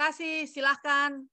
kasih. Silahkan.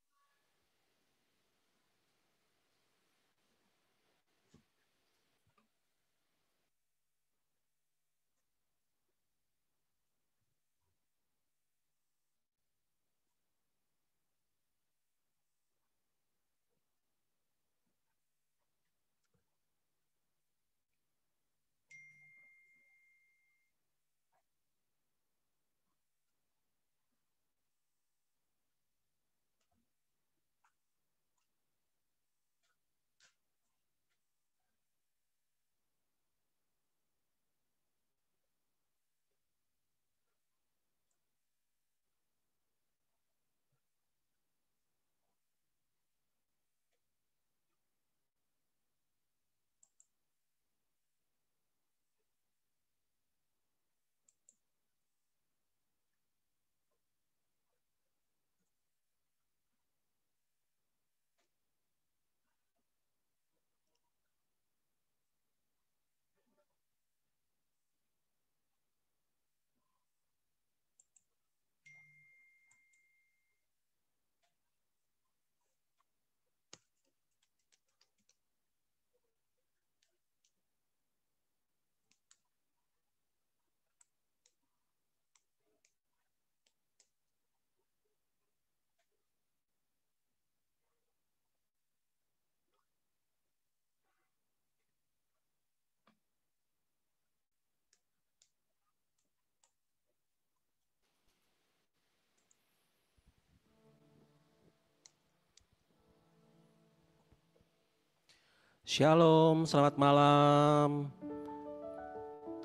Shalom, selamat malam.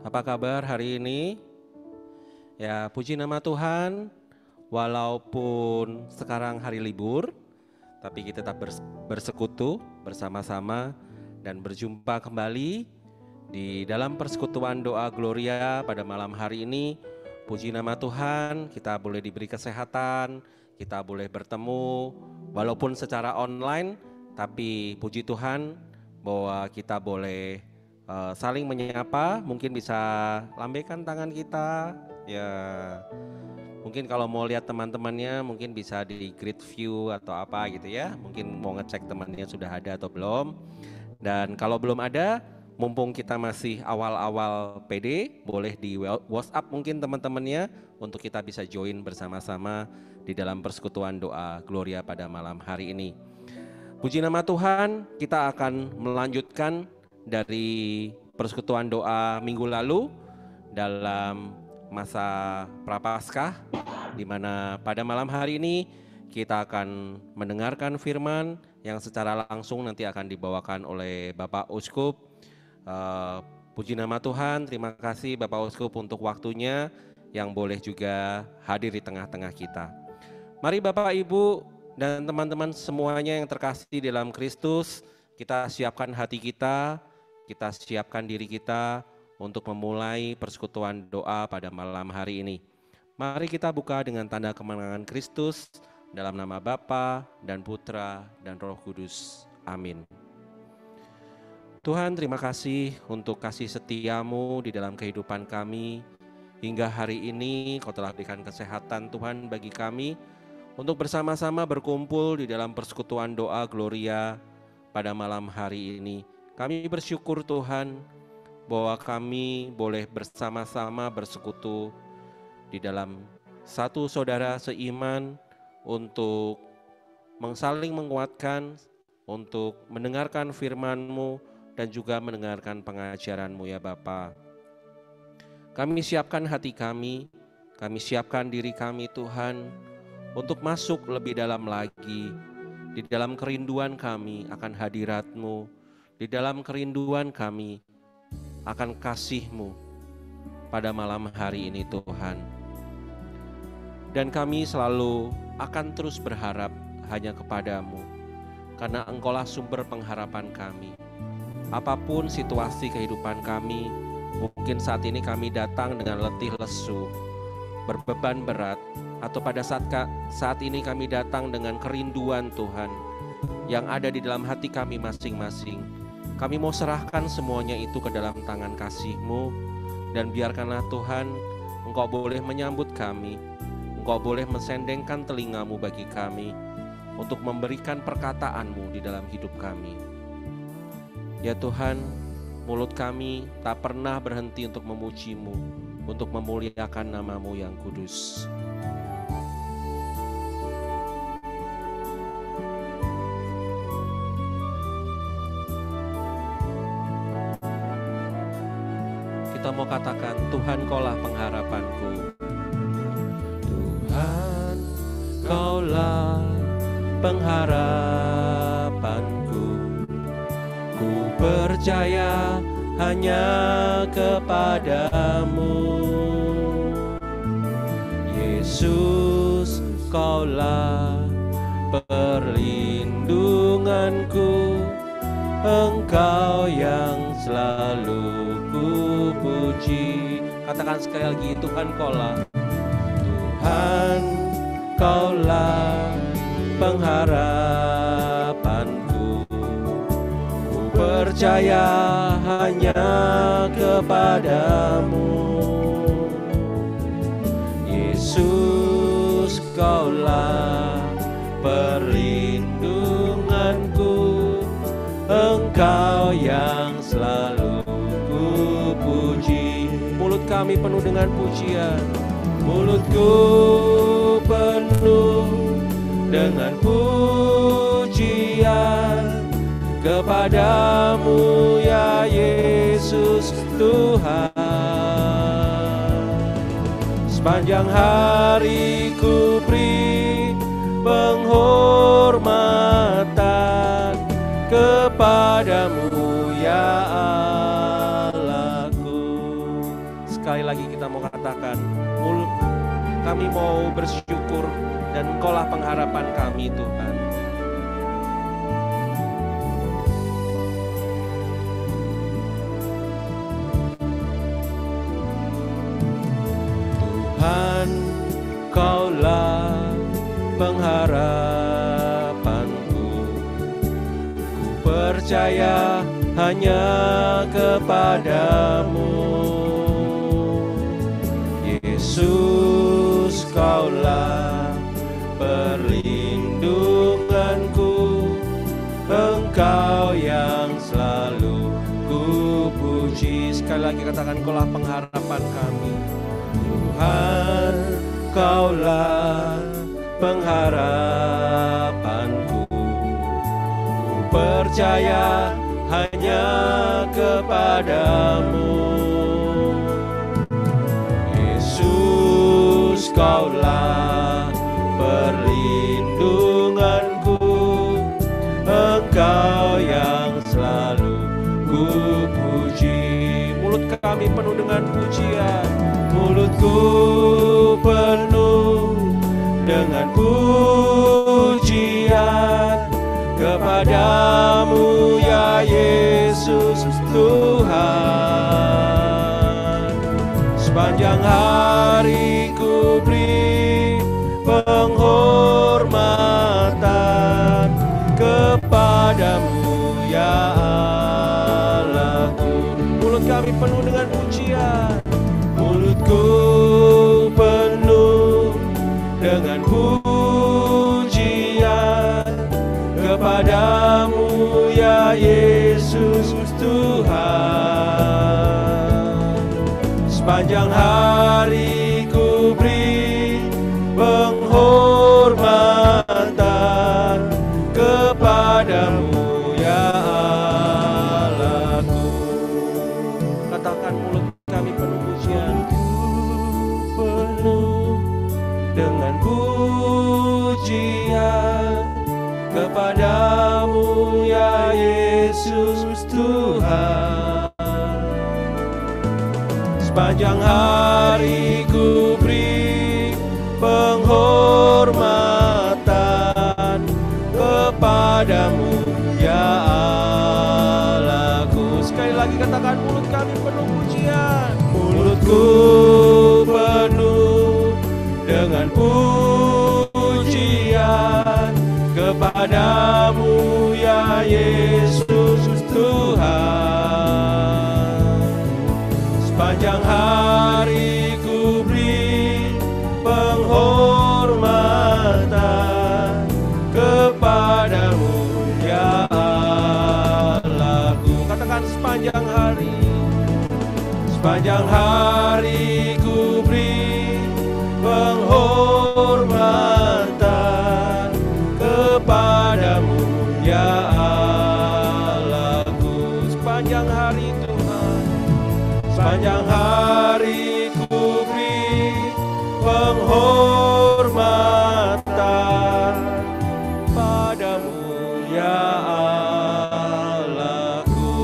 Apa kabar hari ini? Ya, puji nama Tuhan. Walaupun sekarang hari libur, tapi kita tetap bersekutu bersama-sama dan berjumpa kembali di dalam persekutuan doa Gloria pada malam hari ini. Puji nama Tuhan, kita boleh diberi kesehatan, kita boleh bertemu walaupun secara online, tapi puji Tuhan bahwa kita boleh saling menyapa. Mungkin bisa lambaikan tangan kita ya. Mungkin kalau mau lihat teman-temannya mungkin bisa di grid view atau apa gitu ya. Mungkin mau ngecek temannya sudah ada atau belum. Dan kalau belum ada, mumpung kita masih awal-awal PD, boleh di WhatsApp mungkin teman-temannya untuk kita bisa join bersama-sama di dalam persekutuan doa Gloria pada malam hari ini. Puji nama Tuhan, kita akan melanjutkan dari persekutuan doa minggu lalu dalam masa Prapaskah, di mana pada malam hari ini kita akan mendengarkan firman yang secara langsung nanti akan dibawakan oleh Bapak Uskup. Puji nama Tuhan, terima kasih Bapak Uskup untuk waktunya yang boleh juga hadir di tengah-tengah kita. Mari Bapak Ibu dan teman-teman semuanya yang terkasih dalam Kristus, kita siapkan hati kita siapkan diri kita untuk memulai persekutuan doa pada malam hari ini. Mari kita buka dengan tanda kemenangan Kristus dalam nama Bapa dan Putra dan Roh Kudus. Amin. Tuhan, terima kasih untuk kasih setiamu di dalam kehidupan kami. Hingga hari ini Kau telah berikan kesehatan Tuhan bagi kami untuk bersama-sama berkumpul di dalam persekutuan doa Gloria pada malam hari ini. Kami bersyukur Tuhan bahwa kami boleh bersama-sama bersekutu di dalam satu saudara seiman untuk saling menguatkan, untuk mendengarkan firman-Mu dan juga mendengarkan pengajaran-Mu ya Bapa. Kami siapkan hati kami siapkan diri kami Tuhan, untuk masuk lebih dalam lagi di dalam kerinduan kami akan hadirat-Mu, di dalam kerinduan kami akan kasih-Mu pada malam hari ini Tuhan. Dan kami selalu akan terus berharap hanya kepada-Mu, karena Engkaulah sumber pengharapan kami. Apapun situasi kehidupan kami, mungkin saat ini kami datang dengan letih lesu, berbeban berat, atau pada saat ini kami datang dengan kerinduan Tuhan yang ada di dalam hati kami masing-masing. Kami mau serahkan semuanya itu ke dalam tangan kasih-Mu, dan biarkanlah Tuhan Engkau boleh menyambut kami, Engkau boleh mensendengkan telingamu bagi kami untuk memberikan perkataan-Mu di dalam hidup kami. Ya Tuhan, mulut kami tak pernah berhenti untuk memuji-Mu, untuk memuliakan nama-Mu yang kudus. Kita mau katakan, Tuhan Kaulah pengharapanku. Tuhan Kaulah pengharapanku. Ku percaya hanya kepadamu. Yesus, Kaulah perlindunganku. Engkau yang selalu ku puji. Katakan sekali lagi, Tuhan Kaulah. Tuhan Kaulah pengharapanku. Ku percaya hanya kepadamu. Yesus, Kaulah perlindunganku. Engkau yang selalu ku puji. Mulut kami penuh dengan pujian. Mulutku penuh dengan pujian kepadamu ya Yesus Tuhan. Sepanjang hari ku beri penghormatan kepadamu ya Allahku. Sekali lagi kita mau katakan, mulut kami mau bersyukur dan Engkaulah pengharapan kami Tuhan. Tuhan, Kaulah pengharapanku. Ku percaya hanya kepadamu. Yesus, Kaulah perlindunganku. Engkau yang selalu ku puji. Sekali lagi katakan, Kaulah pengharapan kami. Tuhan, Kaulah pengharapanku. Ku percaya hanya kepadamu. Yesus, Kaulah perlindunganku. Engkau yang selalu ku puji. Mulut kami penuh dengan pujian. Mulutku penuh dengan pujian kepadamu ya Yesus Tuhan. Sepanjang hari ku beri penghormatan kepadamu ya Allahku. Mulut kami penuh dengan pujian. Mulutku penuh dengan pujian kepadamu ya Yesus Tuhan. Sepanjang hari ku beri penghormatan kepadamu ya Allahku. Katakan, mulut kami penuh pujian. Penuh dengan pujian kepadamu ya Yesus Tuhan. Sepanjang hari ku beri penghormatan kepadamu ya Allahku. Sekali lagi katakan, mulut kami penuh pujian. Mulutku penuh dengan pujian kepadamu ya Yesus Tuhan. Sepanjang hari ku beri penghormatan Sepanjang hari ku beri penghormatan kepadamu ya Allahku. Sepanjang hari Tuhan, sepanjang hari ku beri penghormatan padamu ya Allahku.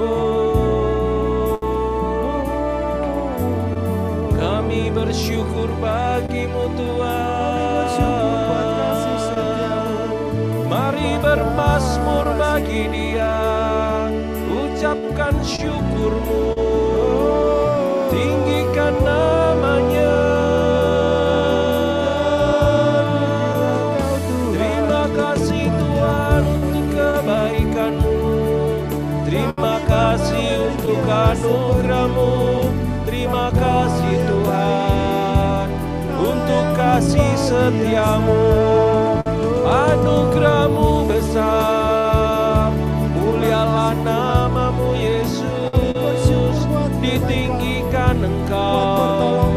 Oh, kami bersyukur bagimu Tuhan. Mari bermazmur bagi Dia, ucapkan syukurmu, tinggikan namanya. Terima kasih Tuhan untuk kebaikan-Mu, terima kasih untuk anugerah-Mu, terima kasih Tuhan untuk kasih setia-Mu. Anugerah-Mu besar, mulialah nama-Mu Yesus, ditinggikan Engkau,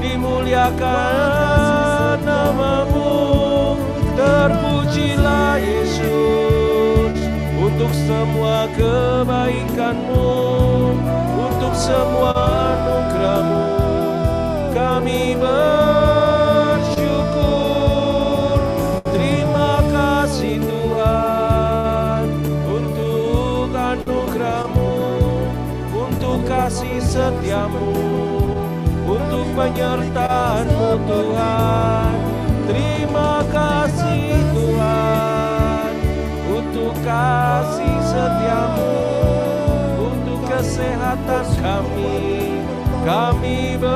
dimuliakan nama-Mu, terpujilah Yesus untuk semua kebaikan-Mu, untuk semua anugerah-Mu. Kami bersyukur, terima kasih Tuhan untuk anugerah-Mu, untuk kasih setia-Mu, untuk penyertaan-Mu Tuhan. Terima kasih Tuhan untuk kasih setia-Mu, untuk kesehatan kami. Kami bersyukur,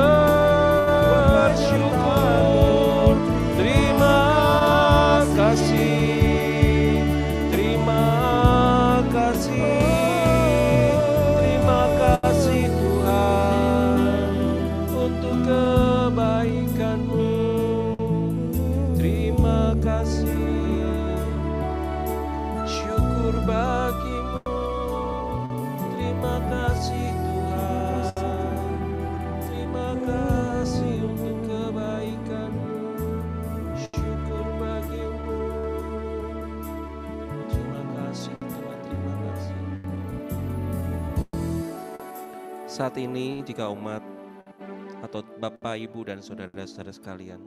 terima kasih, terima kasih, terima kasih Tuhan untuk kebaikan-Mu. Terima kasih, syukur bagi-Mu. Terima kasih Tuhan, terima kasih untuk kebaikan-Mu. Syukur bagi-Mu. Terima kasih Tuhan, terima kasih. Saat ini jika umat atau Bapak, Ibu, dan saudara-saudara sekalian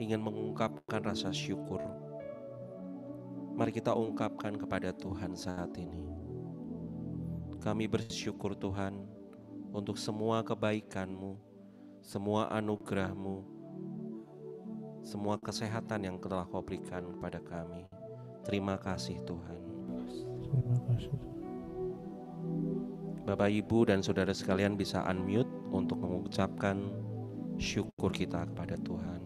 ingin mengungkapkan rasa syukur, mari kita ungkapkan kepada Tuhan saat ini. Kami bersyukur Tuhan untuk semua kebaikan-Mu, semua anugerah-Mu, semua kesehatan yang telah Kau berikan kepada kami. Terima kasih Tuhan. Terima kasih. Bapak, Ibu, dan saudara sekalian bisa unmute untuk mengucapkan syukur kita kepada Tuhan.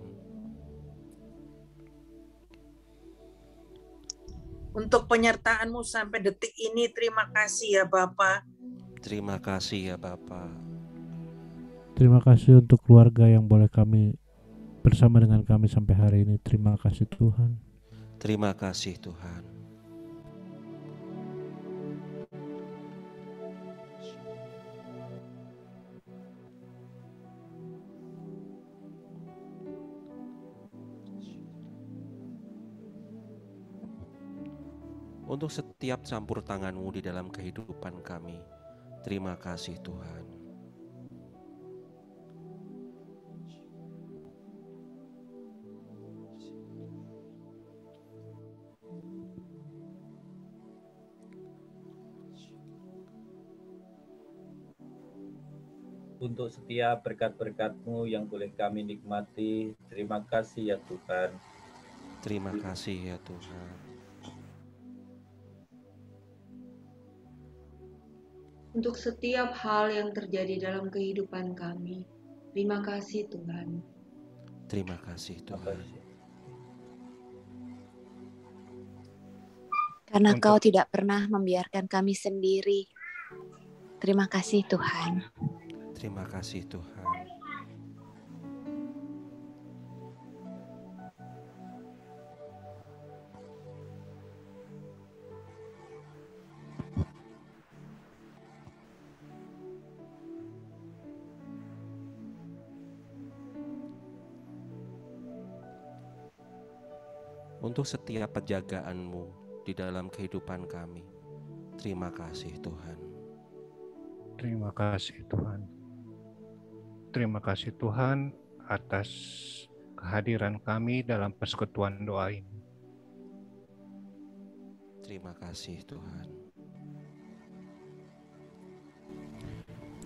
Untuk penyertaan-Mu sampai detik ini, terima kasih ya Bapa. Terima kasih ya Bapa. Terima kasih untuk keluarga yang boleh kami bersama dengan kami sampai hari ini. Terima kasih Tuhan. Terima kasih Tuhan. Untuk setiap campur tangan-Mu di dalam kehidupan kami. Terima kasih Tuhan. Untuk setiap berkat-berkat-Mu yang boleh kami nikmati, terima kasih ya Tuhan. Terima kasih ya Tuhan. Untuk setiap hal yang terjadi dalam kehidupan kami, terima kasih Tuhan. Terima kasih Tuhan. Karena Kau tidak pernah membiarkan kami sendiri. Terima kasih Tuhan. Terima kasih Tuhan. untuk setiap penjagaan-Mu di dalam kehidupan kami. Terima kasih Tuhan. Terima kasih Tuhan. Terima kasih Tuhan atas kehadiran kami dalam persekutuan doa ini. Terima kasih Tuhan.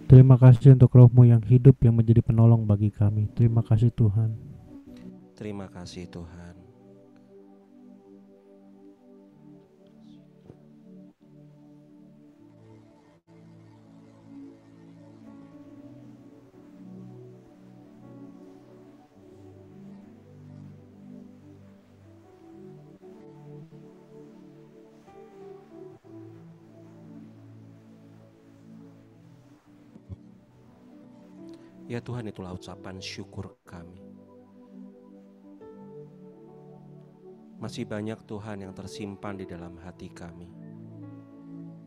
Terima kasih untuk Roh-Mu yang hidup yang menjadi penolong bagi kami. Terima kasih Tuhan. Terima kasih Tuhan. Ya Tuhan, itulah ucapan syukur kami. Masih banyak Tuhan yang tersimpan di dalam hati kami,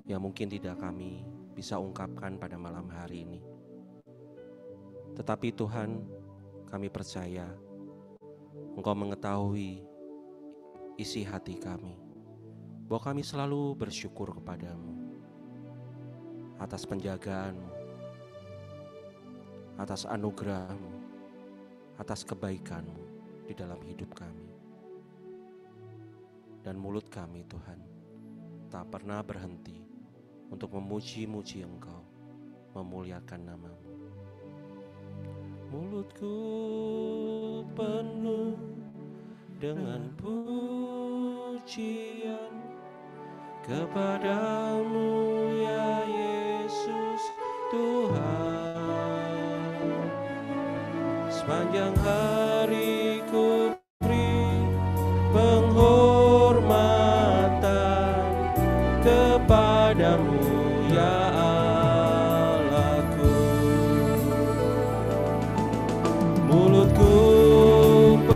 yang mungkin tidak kami bisa ungkapkan pada malam hari ini. Tetapi Tuhan, kami percaya Engkau mengetahui isi hati kami, bahwa kami selalu bersyukur kepadamu atas penjagaan-Mu, atas anugerah-Mu, atas kebaikan-Mu di dalam hidup kami. Dan mulut kami Tuhan tak pernah berhenti untuk memuji-muji Engkau, memuliakan nama-Mu. Mulutku penuh dengan pujian kepadamu ya Yesus Tuhan. Sepanjang hari ku beri penghormatan kepadamu ya Allahku. Mulutku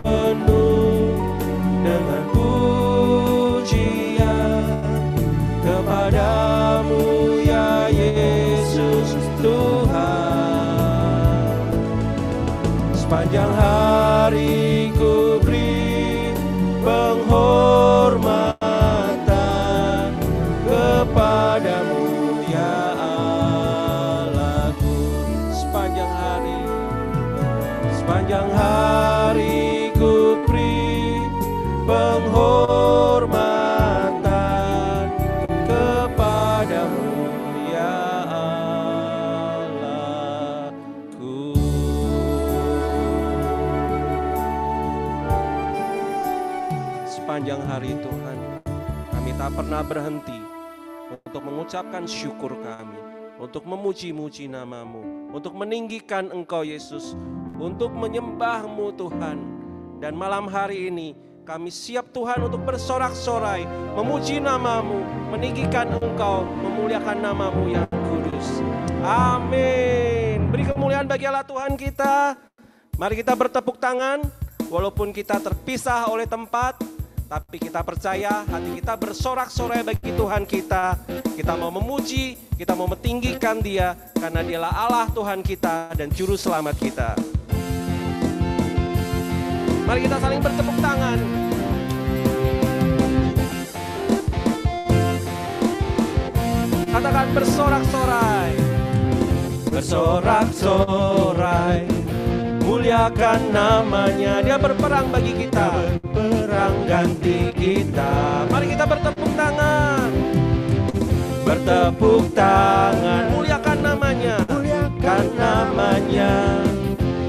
penuh dengan pujian kepadamu ya Yesus Tuhan. Sepanjang hari ku beri penghormatan kepadamu ya Allahku. Sepanjang hari ku beri penghormatan kepadamu ya Allahku. Sepanjang hari Tuhan, kami tak pernah berhenti untuk mengucapkan syukur kami, untuk memuji-muji nama-Mu, untuk meninggikan Engkau Yesus, untuk menyembah-Mu Tuhan. Dan malam hari ini kami siap Tuhan untuk bersorak-sorai, memuji nama-Mu, meninggikan Engkau, memuliakan nama-Mu yang kudus. Amin. Beri kemuliaan bagi Allah Tuhan kita. Mari kita bertepuk tangan, walaupun kita terpisah oleh tempat, tapi kita percaya hati kita bersorak-sorai bagi Tuhan kita. Kita mau memuji, kita mau mentinggikan Dia, karena Dialah Allah Tuhan kita dan Juru Selamat kita. Mari kita saling bertepuk tangan. Katakan bersorak-sorai. Bersorak-sorai, muliakan namanya. Dia berperang bagi kita, berperang ganti kita. Mari kita bertepuk tangan. Bertepuk tangan, muliakan namanya, muliakan namanya.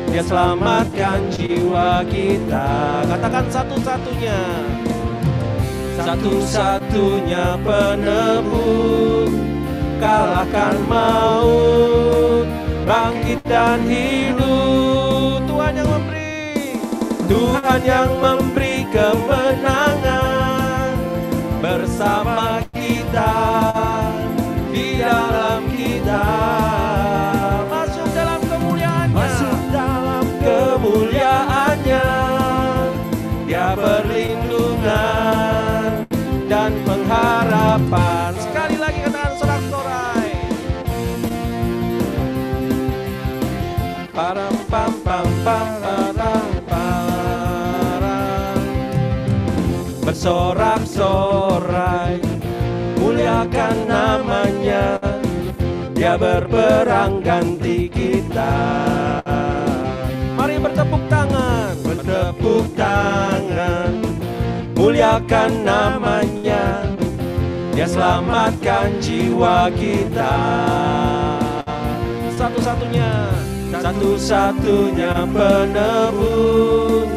Dia selamatkan jiwa kita. Katakan satu-satunya, satu-satunya penebus, kalahkan maut, bangkit dan hidup. Tuhan yang memberi, Tuhan yang memberi kemenangan bersama kita, di dalam kita. Masuk dalam kemuliaannya, masuk dalam kemuliaannya. Dia perlindungan dan pengharapan. Sekali lagi katakan sorak-sorai. Param pam pam pam param param. bersorak-sorai, muliakan namanya, Dia berperang ganti kita. Mari bertepuk tangan, muliakan namanya, Dia selamatkan jiwa kita. Satu-satunya penebus,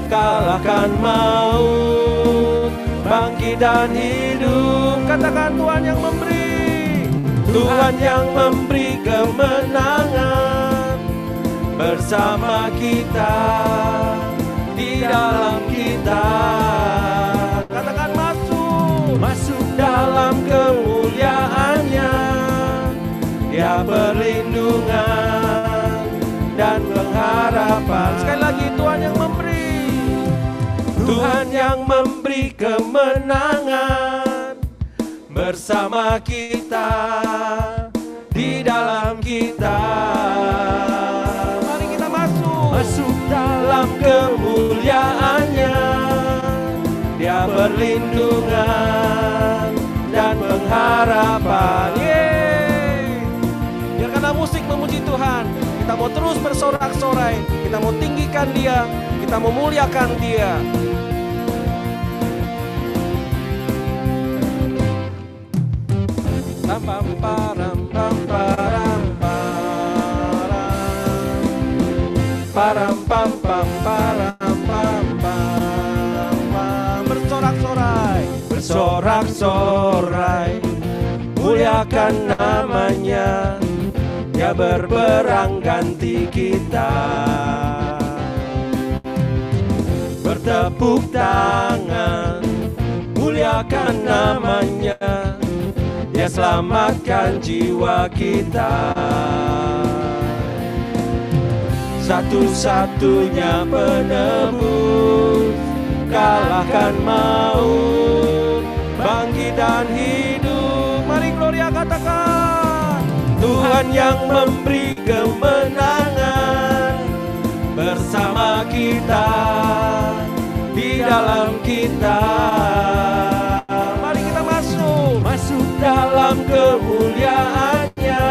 kalahkan maut, bangkit dan hidup. Katakan Tuhan yang memberi, Tuhan yang memberi kemenangan bersama kita, di dalam kita. Katakan masuk dalam kemuliaannya, Dia perlindungan dan pengharapan. Sekali lagi, Tuhan yang memberi, Tuhan yang memberi kemenangan bersama kita, di dalam kita. Mari kita masuk dalam kemuliaannya, Dia perlindungan dan pengharapan. Biarkanlah musik memuji Tuhan. Kita mau terus bersorak-sorai, kita mau tinggikan Dia, kita mau muliakan Dia. Pam param pam param param pam pam param pam pam. Bersorak-sorai, muliakan namanya, Dia berperang ganti kita. Bertepuk tangan, muliakan namanya, Dia selamatkan jiwa kita. Satu-satunya penebus, kalahkan maut, bangkit dan hidup. Mari Gloria katakan, Tuhan yang memberi kemenangan bersama kita, di dalam kita. Mari kita masuk dalam kemuliaannya,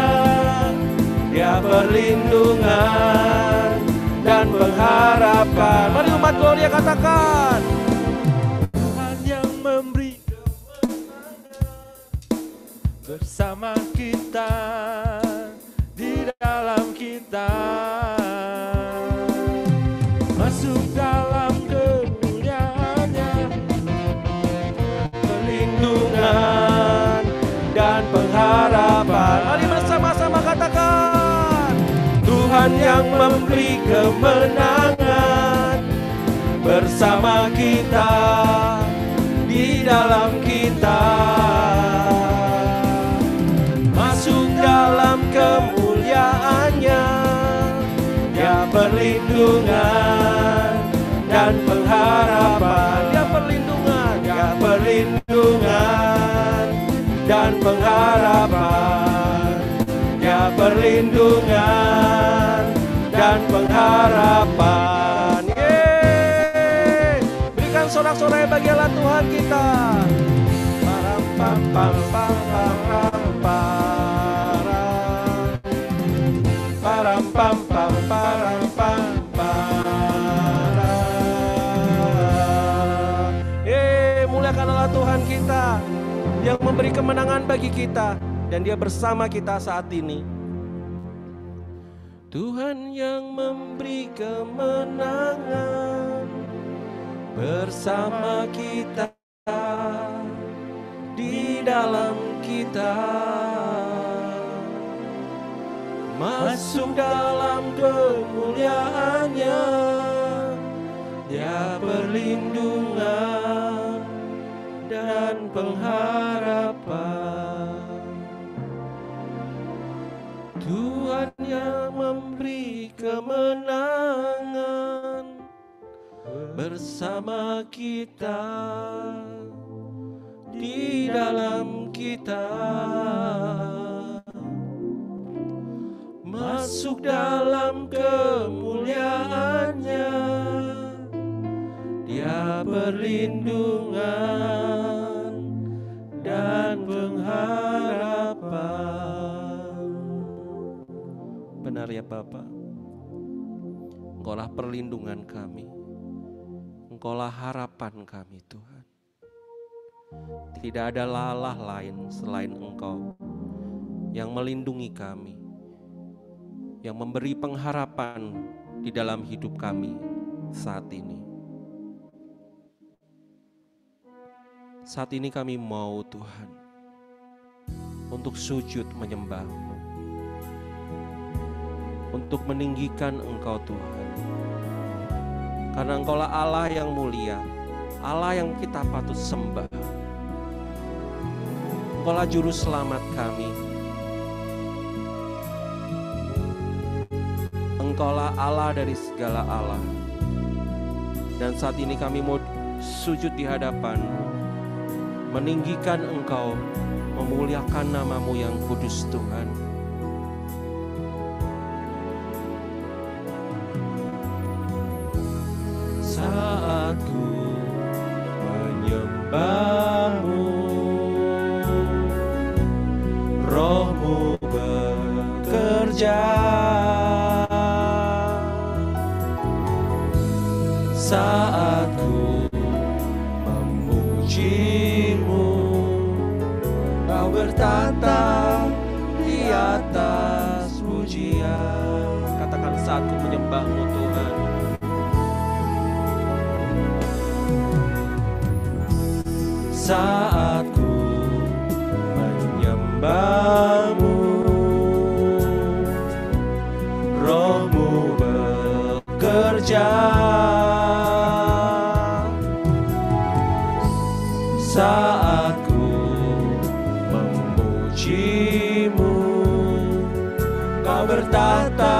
Dia perlindungan dan pengharapan. Mari umat Gloria katakan, Tuhan yang memberi bersama kita, di dalam kita. Masuk dalam kemuliaannya, perlindungan dan pengharapan. Mari bersama-sama katakan, Tuhan yang memberi kemenangan bersama kita, di dalam kita. Masuk dalam kemuliaannya, Dia perlindungan dan pengharapan. Dia perlindungan dan pengharapan. Dia perlindungan dan pengharapan. Berikan sorak-sorai bagi Allah Tuhan kita. Param pam pam pam pam param pam pam param pam param. Muliakan Allah Tuhan kita yang memberi kemenangan bagi kita, dan Dia bersama kita saat ini. Tuhan yang memberi kemenangan bersama kita, di dalam kita. Masuk dalam kemuliaannya, Dia perlindungan dan pengharapan. Tuhan yang memberi kemenangan bersama kita, di dalam kita. Masuk dalam kemuliaannya, Dia perlindungan dan pengharapan. Benar ya Bapa, Engkaulah perlindungan kami, Engkaulah harapan kami Tuhan. Tidak ada Allah lain selain Engkau yang melindungi kami, yang memberi pengharapan di dalam hidup kami saat ini. Saat ini kami mau Tuhan untuk sujud menyembah-Mu, untuk meninggikan Engkau Tuhan. Karena Engkaulah Allah yang mulia, Allah yang kita patut sembah. Engkaulah juru selamat kami. Engkaulah Allah dari segala Allah. Dan saat ini kami mau sujud di hadapan-Mu, meninggikan Engkau, memuliakan nama-Mu yang kudus Tuhan. Saat ku menyembah-Mu, Roh-Mu bekerja. Saat ku memuji-Mu, Kau bertata di atas pujian. Katakan, saat ku menyembah-Mu Tuhan. Saat ku menyembah-Mu, Roh-Mu bekerja. Saat ku memuji-Mu, Kau bertata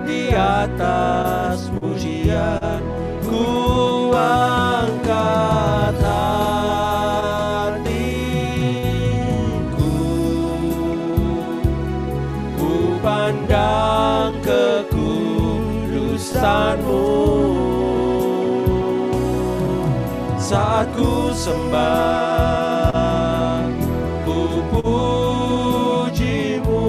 di atas pujian. Ku angkat hatiku, ku pandang kekudusan-Mu. Saat ku sembah, ku puji-Mu,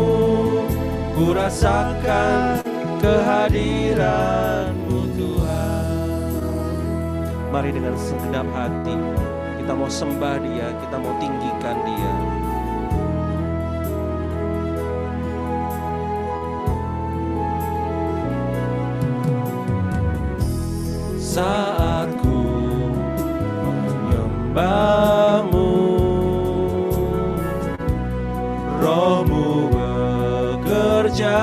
ku rasakan kehadiran-Mu Tuhan. Mari dengan segenap hati kita mau sembah Dia, kita mau tinggikan Dia. Saat ku menyembah-Mu, Roh-Mu bekerja.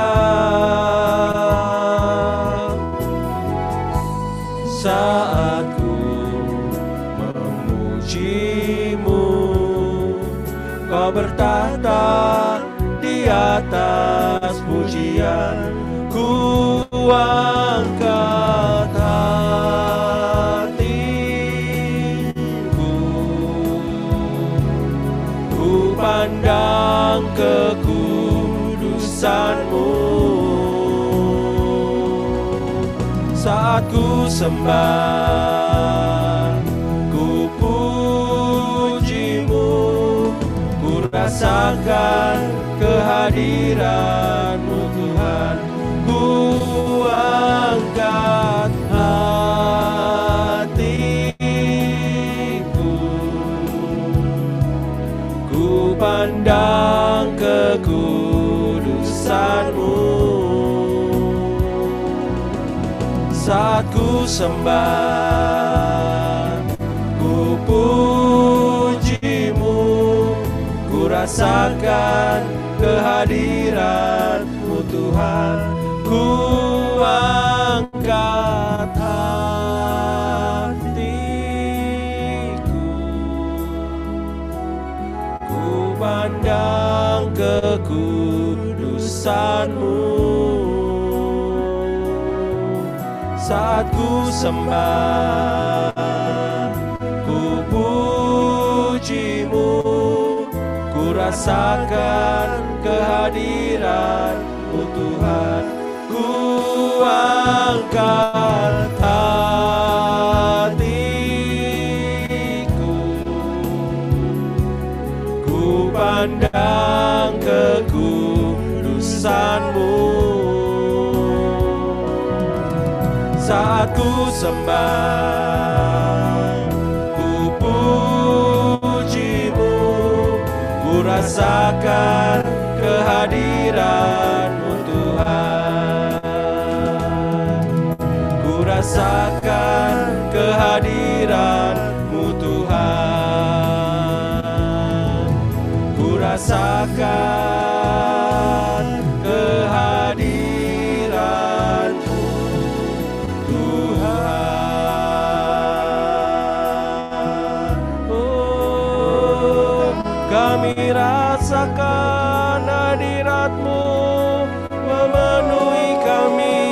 Saat ku memuji-Mu, Kau bertata di atas pujian. Ku angkat hatiku, ku pandang kekudusan-Mu. Saat ku sembah, ku puji-Mu, ku rasakan kehadiran-Mu Tuhan. Ku angkat hatiku, ku pandang kekudusan-Mu. Saat ku sembah, ku puji-Mu, ku rasakan kehadiran-Mu Tuhan. Ku angkat hatiku, ku pandang kekudusan-Mu. Saat ku sembah, ku puji-Mu, ku rasakan kehadiran-Mu Tuhan. Ku angkat hatiku, sembah, ku pujimu, ku rasakan kehadiran-Mu Tuhan, ku rasakan kehadiran-Mu Tuhan, ku rasakan kehadiran-Mu Tuhan. Oh, kami rasakan hadirat-Mu memenuhi kami.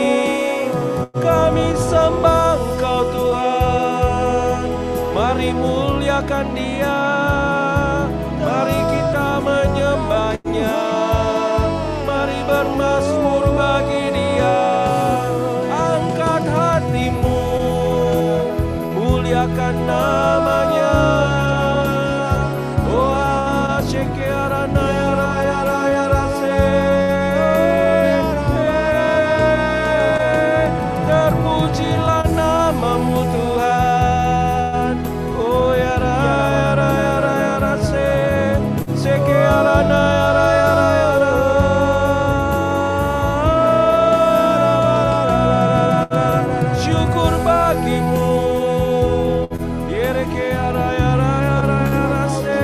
Kami sembah Engkau Tuhan. Mari muliakan Dia, mari kita menyembah-Nya, mari bermazmur bagi Dia. Angkat hatimu, muliakan nama-Nya. Oh, Shekiarana ya raya raya rase, terpujilah nama-Mu Tuhan. Oh ya raya raya raya rase, Shekiarana ya raya raya raya. Syukur bagimu, Yereke ya raya raya raya rase,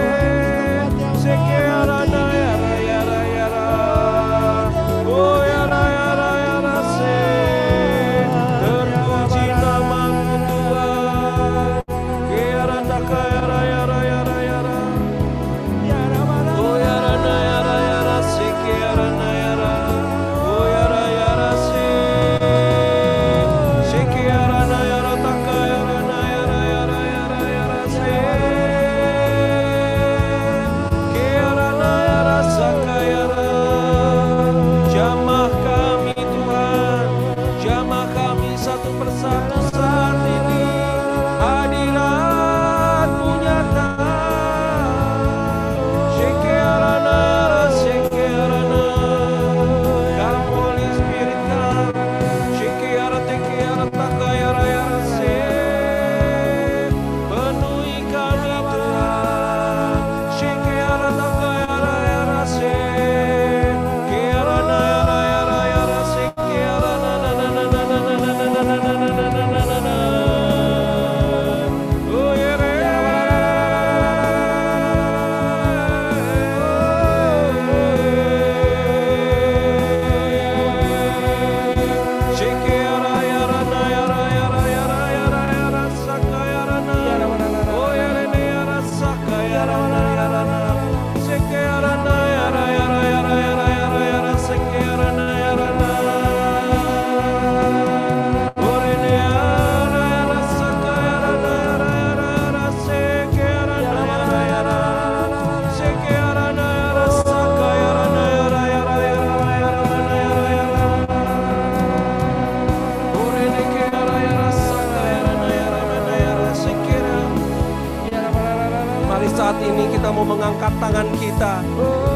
Shekiarana ya raya raya raya. Oh ya raya raya rase, terpuji nama-Mu Tuhan. Kearana kaya raya raya raya raya. Oh ya rana ya raya rase, kearana ya raya. Oh ya raya rase, Shekiarana ya rata kaya rana ya raya raya raya rase. Kearana ya rasa kaya raya. Jamah kami Tuhan, jamah kami satu persatu saat ini. Hadirat-Mu nyata. Shekiarana ya rasa, Shekiarana. Come Holy Spirit come. Shekiara tekiara takaya raya rase. Penuhi kami Tuhan. Shekiara takaya raya rase. Kearana ya raya raya rase. Kearana na na na na na na na na na na na na na na na. Oh yere. Shekiara ya rana ya raya raya raya raya rasa kaya rana. Oh yere ne ya rasa kaya rana ya rana. Shekiarana ya raya raya raya raya raya rasa kearana ya rana. Ore ne ya raya rasa kaya rana ya raya raya rasa kearana ya raya raya. Shekiarana ya rasa kaya rana ya raya raya raya raya raya raya. Ore ne ke raya rasa kaya rana ya raya ya rasa kearana. Mari saat ini kita mau mengangkat tangan kita.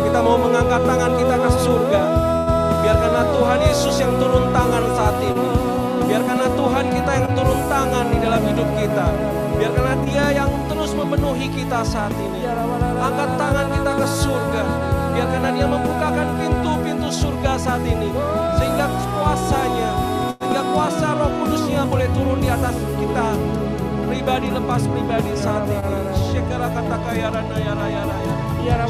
Kita mau mengangkat tangan kita ke surga. Biarkanlah Tuhan Yesus yang turun tangan saat ini. Biarkanlah Tuhan kita yang turun tangan di dalam hidup kita. Biarkanlah Dia yang terus memenuhi kita saat ini. Angkat tangan kita ke surga. Biarkanlah Dia membukakan pintu-pintu surga saat ini. Sehingga kuasanya, sehingga kuasa Roh Kudus-Nya boleh turun di atas kita. Pribadi lepas pribadi saat ini. Shekara kata kaya rana ya raya raya.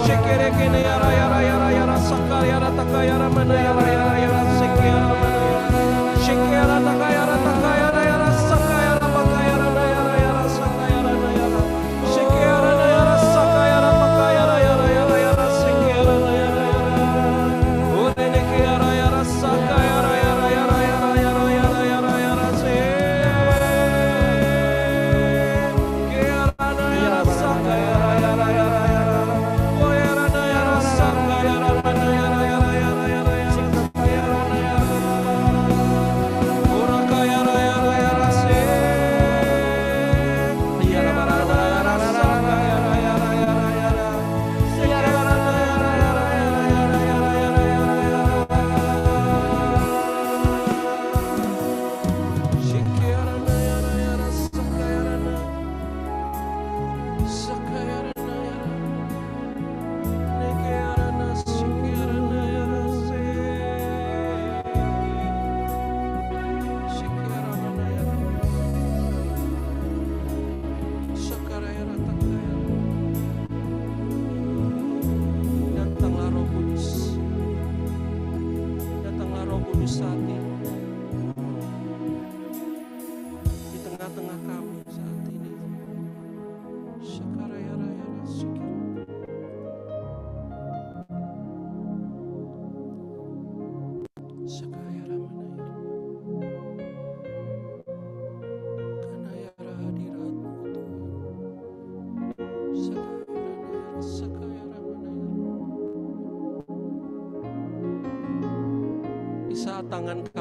Shekere kene ya raya raya raya rasa kaya rata kaya ramana ya raya raya rasa kaya ramana ya. Shekara rata kaya raya rasa kaya rapa kaya rana ya raya rasa kaya rana ya. Shekara rana ya rasa kaya rapa kaya raya raya raya rasa kaya rana ya raya. Urene kaya raya rasa kaya raya raya raya raya raya raya raya rasa. Ora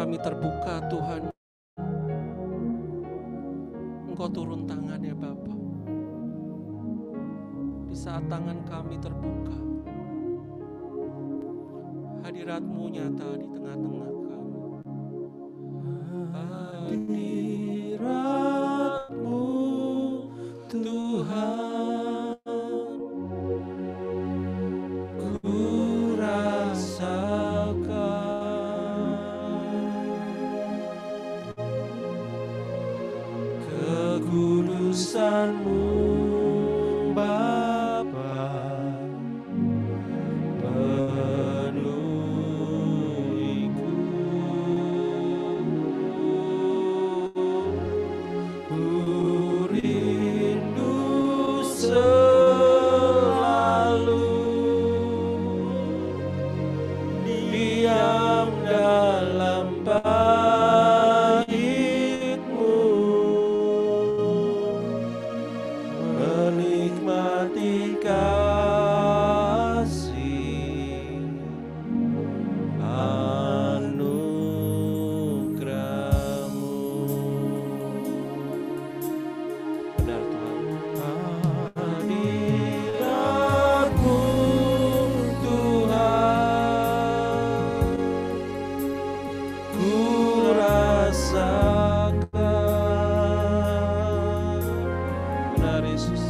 kami terbuka Tuhan, Engkau turun tangan ya Bapa. Di saat tangan kami terbuka, hadirat-Mu nyata di tengah-tengah kami. Hadirat-Mu Tuhan, ku rasakan kekudusan-Mu Bapa, penuhiku. Ku rindu selalu diam dalam bait-Mu, menikmati kasih anugerah-Mu. Benar Tuhan. Hadirat-Mu Tuhan, ku rasakan. Benar Yesus.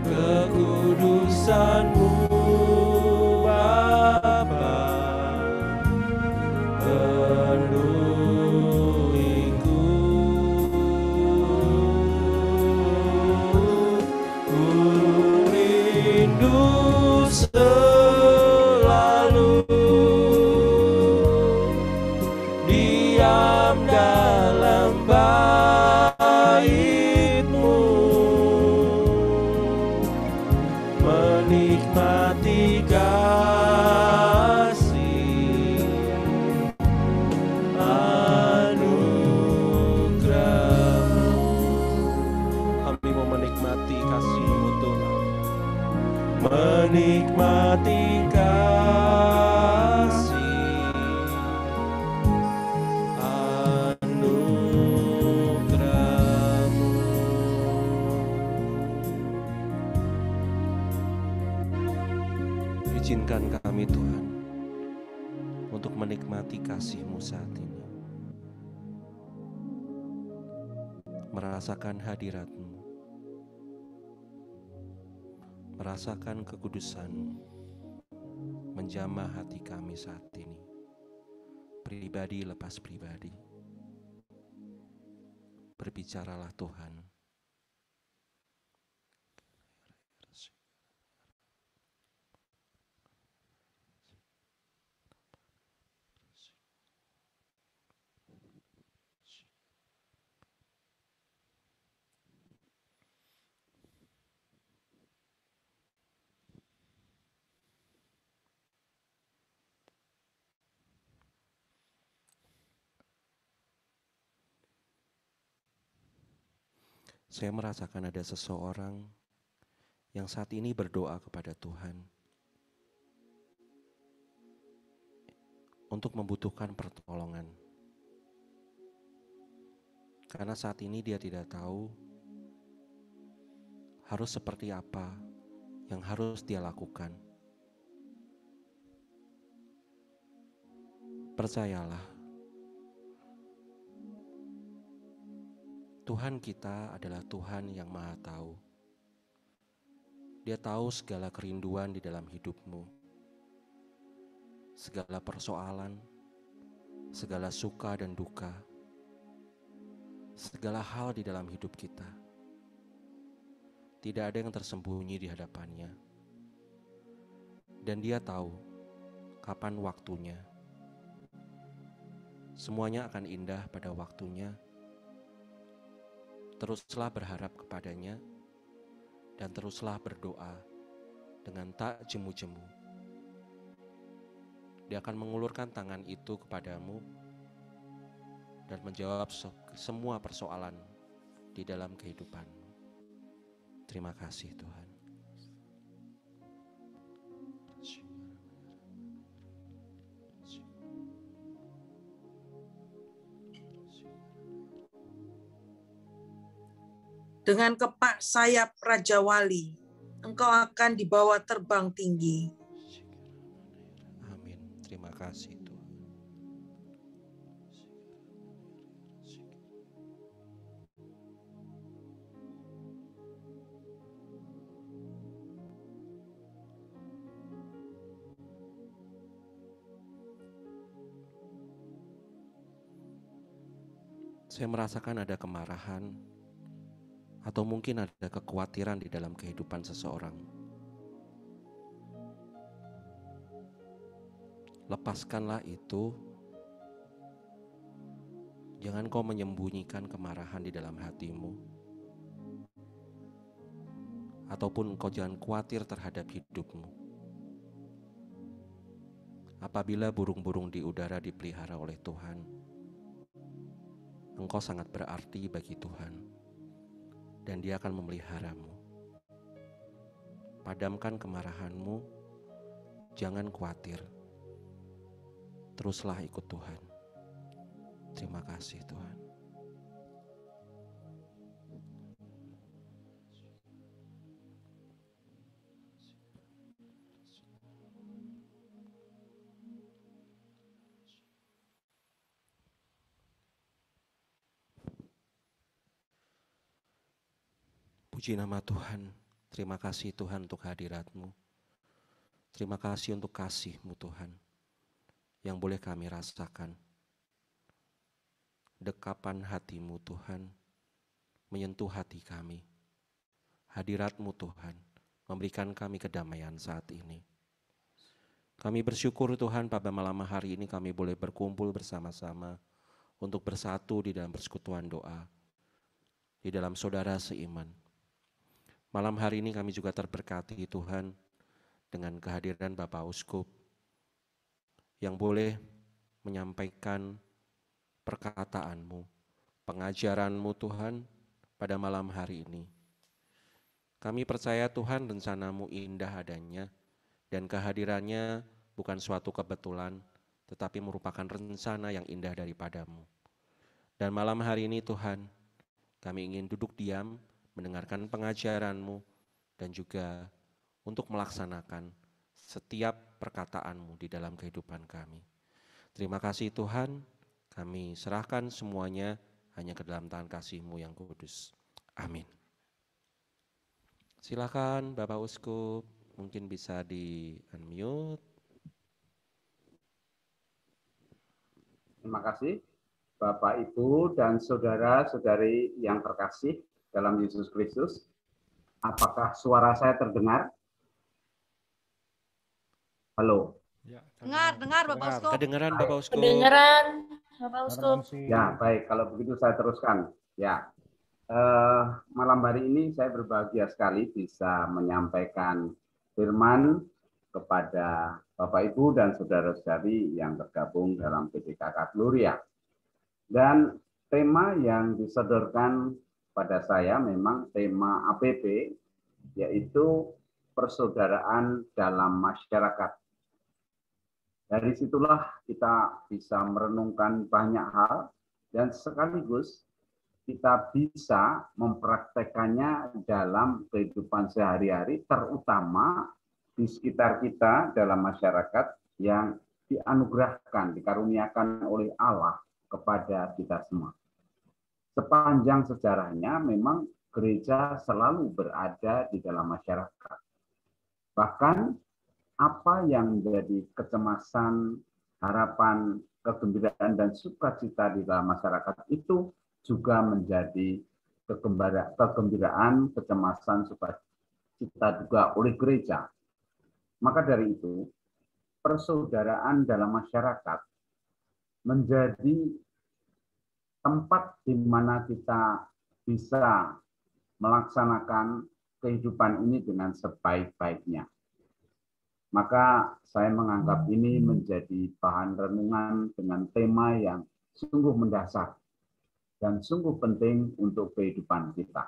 Kekudusan-Mu Bapa, penuhiku. Ku rindu selalu diam dalam bait-Mu, menikmati kasih anugerah-Mu. Kami mau menikmati kasih-Mu Tuhan, menikmati kasih anugerah-Mu. Izinkan kami Tuhan untuk menikmati kasih-Mu saat ini, merasakan hadirat-Mu, merasakan kekudusan-Mu menjamah hati kami saat ini, pribadi lepas pribadi. Berbicaralah Tuhan. Saya merasakan ada seseorang yang saat ini berdoa kepada Tuhan untuk membutuhkan pertolongan. Karena saat ini dia tidak tahu harus seperti apa yang harus dia lakukan. Percayalah, Tuhan kita adalah Tuhan yang Maha Tahu. Dia tahu segala kerinduan di dalam hidupmu, segala persoalan, segala suka dan duka, segala hal di dalam hidup kita. Tidak ada yang tersembunyi di hadapannya. Dan dia tahu kapan waktunya. Semuanya akan indah pada waktunya. Teruslah berharap kepadanya dan teruslah berdoa dengan tak jemu-jemu. Dia akan mengulurkan tangan itu kepadamu dan menjawab semua persoalan di dalam kehidupanmu. Terima kasih Tuhan. Dengan kepak sayap Raja Wali, engkau akan dibawa terbang tinggi. Amin. Terima kasih Tuhan. Saya merasakan ada kemarahan atau mungkin ada kekhawatiran di dalam kehidupan seseorang. Lepaskanlah itu. Jangan kau menyembunyikan kemarahan di dalam hatimu. Ataupun kau jangan khawatir terhadap hidupmu. Apabila burung-burung di udara dipelihara oleh Tuhan, engkau sangat berarti bagi Tuhan, dan Dia akan memeliharamu. Padamkan kemarahanmu, jangan khawatir. Teruslah ikut Tuhan. Terima kasih Tuhan. Puji nama Tuhan. Terima kasih Tuhan untuk hadirat-Mu. Terima kasih untuk kasih-Mu Tuhan, yang boleh kami rasakan. Dekapan hati-Mu Tuhan menyentuh hati kami. Hadirat-Mu Tuhan memberikan kami kedamaian saat ini. Kami bersyukur Tuhan pada malam hari ini kami boleh berkumpul bersama-sama untuk bersatu di dalam persekutuan doa, di dalam saudara seiman. Malam hari ini kami juga terberkati Tuhan dengan kehadiran Bapak Uskup yang boleh menyampaikan perkataan-Mu, pengajaran-Mu Tuhan pada malam hari ini. Kami percaya Tuhan rencana-Mu indah adanya dan kehadirannya bukan suatu kebetulan tetapi merupakan rencana yang indah daripada-Mu. Dan malam hari ini Tuhan kami ingin duduk diam mendengarkan pengajaran-Mu dan juga untuk melaksanakan setiap perkataan-Mu di dalam kehidupan kami. Terima kasih Tuhan, kami serahkan semuanya hanya ke dalam tangan kasih-Mu yang kudus. Amin. Silakan Bapak Uskup, mungkin bisa di-unmute. Terima kasih Bapak, Ibu, dan saudara-saudari yang terkasih dalam Yesus Kristus. Apakah suara saya terdengar? Halo. Ya, Dengar Bapak Uskup. Kedengaran Bapak Uskup. Kedengeran Bapak Uskup. Ya, baik. Kalau begitu saya teruskan. Ya, malam hari ini saya berbahagia sekali bisa menyampaikan firman kepada Bapak Ibu dan saudara-saudari yang tergabung dalam PDKK Gloria. Dan tema yang disodorkan pada saya memang tema APP, yaitu persaudaraan dalam masyarakat. Dari situlah kita bisa merenungkan banyak hal dan sekaligus kita bisa mempraktekannya dalam kehidupan sehari-hari, terutama di sekitar kita dalam masyarakat yang dianugerahkan, dikaruniakan oleh Allah kepada kita semua. Sepanjang sejarahnya memang gereja selalu berada di dalam masyarakat. Bahkan apa yang menjadi kecemasan, harapan, kegembiraan, dan sukacita di dalam masyarakat itu juga menjadi kegembiraan, kecemasan, sukacita juga oleh gereja. Maka dari itu, persaudaraan dalam masyarakat menjadi tempat di mana kita bisa melaksanakan kehidupan ini dengan sebaik-baiknya. Maka saya menganggap ini menjadi bahan renungan dengan tema yang sungguh mendasar dan sungguh penting untuk kehidupan kita.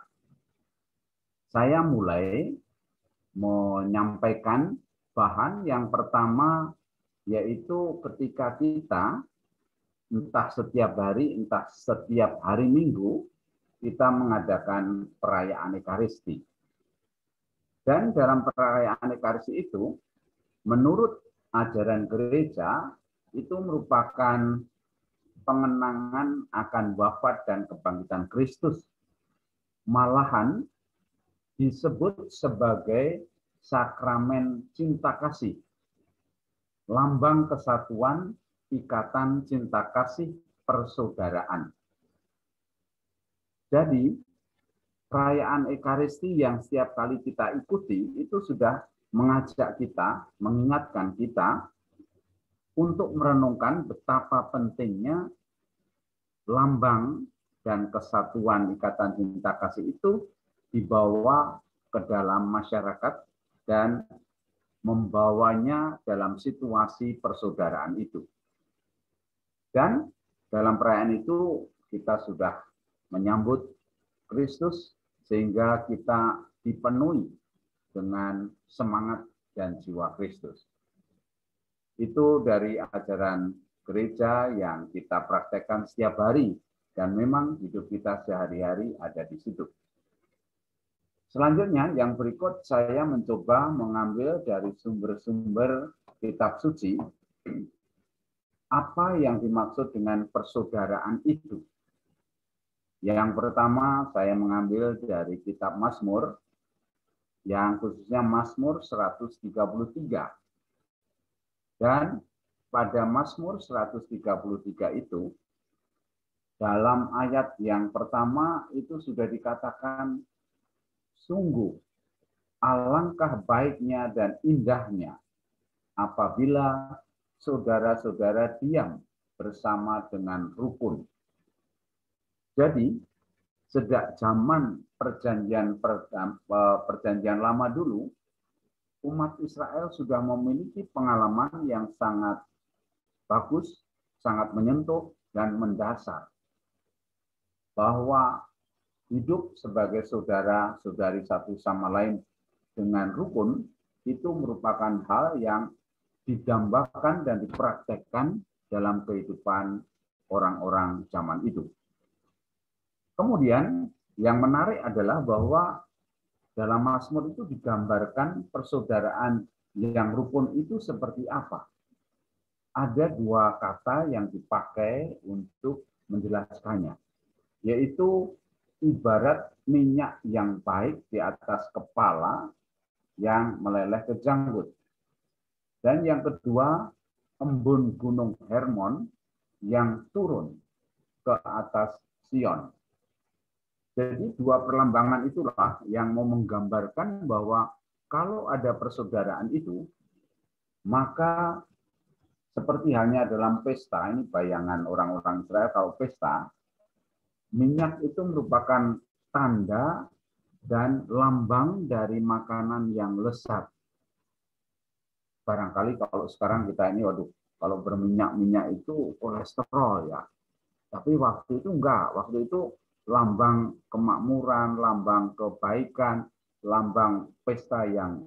Saya mulai menyampaikan bahan yang pertama, yaitu ketika kita entah setiap hari, entah setiap hari Minggu, kita mengadakan perayaan Ekaristi. Dan dalam perayaan Ekaristi itu, menurut ajaran gereja, itu merupakan pengenangan akan wafat dan kebangkitan Kristus. Malahan disebut sebagai sakramen cinta kasih, lambang kesatuan, ikatan cinta kasih, persaudaraan. Jadi, perayaan Ekaristi yang setiap kali kita ikuti itu sudah mengajak kita, mengingatkan kita untuk merenungkan betapa pentingnya lambang dan kesatuan ikatan cinta kasih itu dibawa ke dalam masyarakat dan membawanya dalam situasi persaudaraan itu. Dan dalam perayaan itu kita sudah menyambut Kristus sehingga kita dipenuhi dengan semangat dan jiwa Kristus. Itu dari ajaran gereja yang kita praktekkan setiap hari dan memang hidup kita sehari-hari ada di situ. Selanjutnya yang berikut saya mencoba mengambil dari sumber-sumber kitab suci apa yang dimaksud dengan persaudaraan itu. Yang pertama saya mengambil dari kitab Mazmur, yang khususnya Mazmur 133. Dan pada Mazmur 133 itu, dalam ayat yang pertama itu sudah dikatakan, sungguh alangkah baiknya dan indahnya apabila saudara-saudara diam bersama dengan rukun. Jadi, sejak zaman perjanjian lama dulu, umat Israel sudah memiliki pengalaman yang sangat bagus, sangat menyentuh dan mendasar. Bahwa hidup sebagai saudara-saudari satu sama lain dengan rukun, itu merupakan hal yang digambarkan dan dipraktekkan dalam kehidupan orang-orang zaman itu. Kemudian yang menarik adalah bahwa dalam Mazmur itu digambarkan persaudaraan yang rukun itu seperti apa. Ada dua kata yang dipakai untuk menjelaskannya, yaitu ibarat minyak yang baik di atas kepala yang meleleh ke janggut. Dan yang kedua, embun gunung Hermon yang turun ke atas Sion. Jadi dua perlambangan itulah yang mau menggambarkan bahwa kalau ada persaudaraan itu, maka seperti halnya dalam pesta, ini bayangan orang-orang Israel kalau pesta, minyak itu merupakan tanda dan lambang dari makanan yang lezat. Barangkali kalau sekarang kita ini, waduh, kalau berminyak-minyak itu kolesterol ya. Tapi waktu itu enggak, waktu itu lambang kemakmuran, lambang kebaikan, lambang pesta yang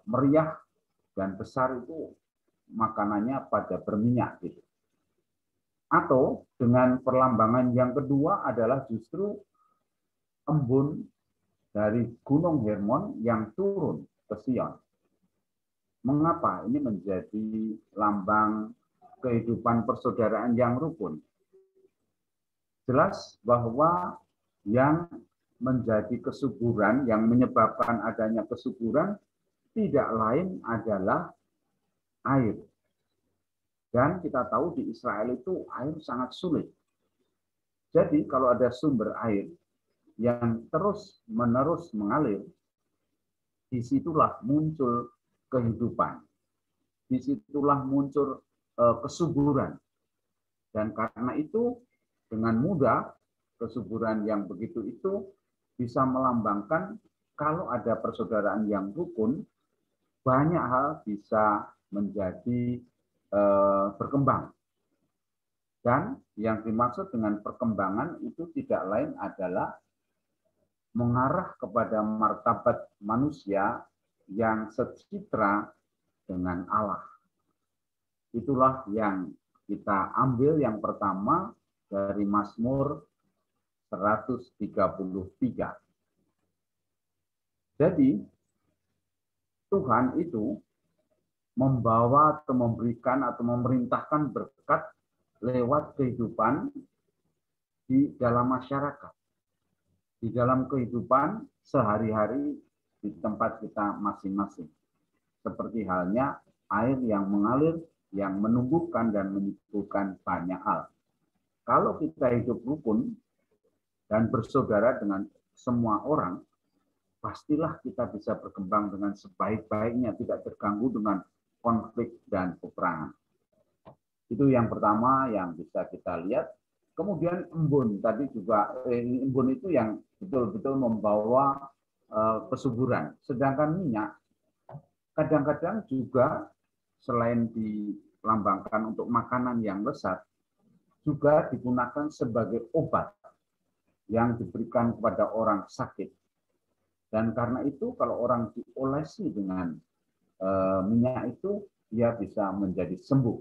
meriah dan besar itu makanannya pada berminyak gitu. Atau dengan perlambangan yang kedua adalah justru embun dari Gunung Hermon yang turun ke Sion. Mengapa ini menjadi lambang kehidupan persaudaraan yang rukun? Jelas bahwa yang menjadi kesuburan, yang menyebabkan adanya kesuburan, tidak lain adalah air. Dan kita tahu di Israel itu air sangat sulit. Jadi kalau ada sumber air yang terus-menerus mengalir, disitulah muncul kehidupan. Disitulah muncul kesuburan. Dan karena itu, dengan mudah, kesuburan yang begitu itu bisa melambangkan kalau ada persaudaraan yang rukun, banyak hal bisa menjadi berkembang. Dan yang dimaksud dengan perkembangan itu tidak lain adalah mengarah kepada martabat manusia yang secitra dengan Allah. Itulah yang kita ambil yang pertama dari Mazmur 133. Jadi Tuhan itu membawa atau memberikan atau memerintahkan berkat lewat kehidupan di dalam masyarakat, di dalam kehidupan sehari-hari di tempat kita masing-masing. Seperti halnya air yang mengalir, yang menumbuhkan dan menyembuhkan banyak hal. Kalau kita hidup rukun dan bersaudara dengan semua orang, pastilah kita bisa berkembang dengan sebaik-baiknya, tidak terganggu dengan konflik dan peperangan. Itu yang pertama yang bisa kita lihat. Kemudian embun, tadi juga embun itu yang betul-betul membawa kesuburan. Sedangkan minyak, kadang-kadang juga selain dilambangkan untuk makanan yang lezat, juga digunakan sebagai obat yang diberikan kepada orang sakit. Dan karena itu kalau orang diolesi dengan minyak itu, dia bisa menjadi sembuh.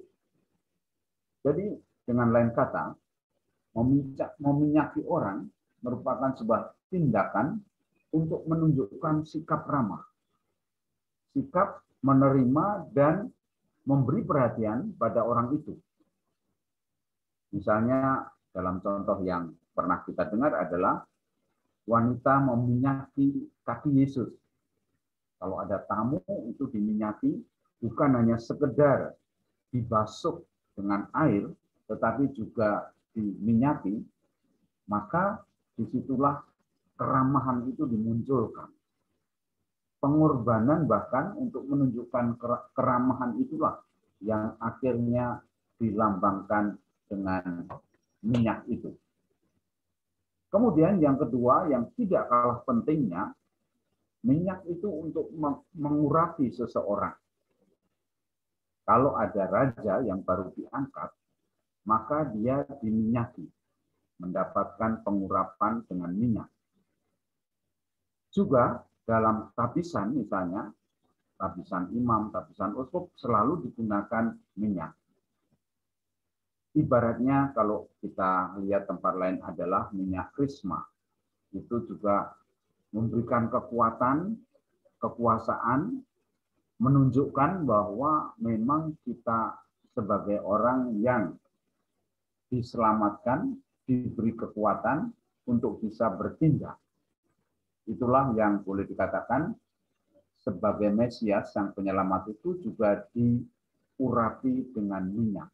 Jadi dengan lain kata, meminyaki orang merupakan sebuah tindakan untuk menunjukkan sikap ramah, sikap menerima dan memberi perhatian pada orang itu. Misalnya dalam contoh yang pernah kita dengar adalah wanita meminyaki kaki Yesus. Kalau ada tamu itu diminyaki, bukan hanya sekedar dibasuh dengan air, tetapi juga diminyaki, maka disitulah keramahan itu dimunculkan. Pengorbanan bahkan untuk menunjukkan keramahan itulah yang akhirnya dilambangkan dengan minyak itu. Kemudian yang kedua yang tidak kalah pentingnya, minyak itu untuk mengurapi seseorang. Kalau ada raja yang baru diangkat, maka dia diminyaki, mendapatkan pengurapan dengan minyak. Juga dalam tabisan misalnya, tabisan imam, tabisan uskup selalu digunakan minyak. Ibaratnya kalau kita lihat tempat lain adalah minyak krisma. Itu juga memberikan kekuatan, kekuasaan, menunjukkan bahwa memang kita sebagai orang yang diselamatkan, diberi kekuatan untuk bisa bertindak. Itulah yang boleh dikatakan sebagai Mesias, sang penyelamat itu juga diurapi dengan minyak.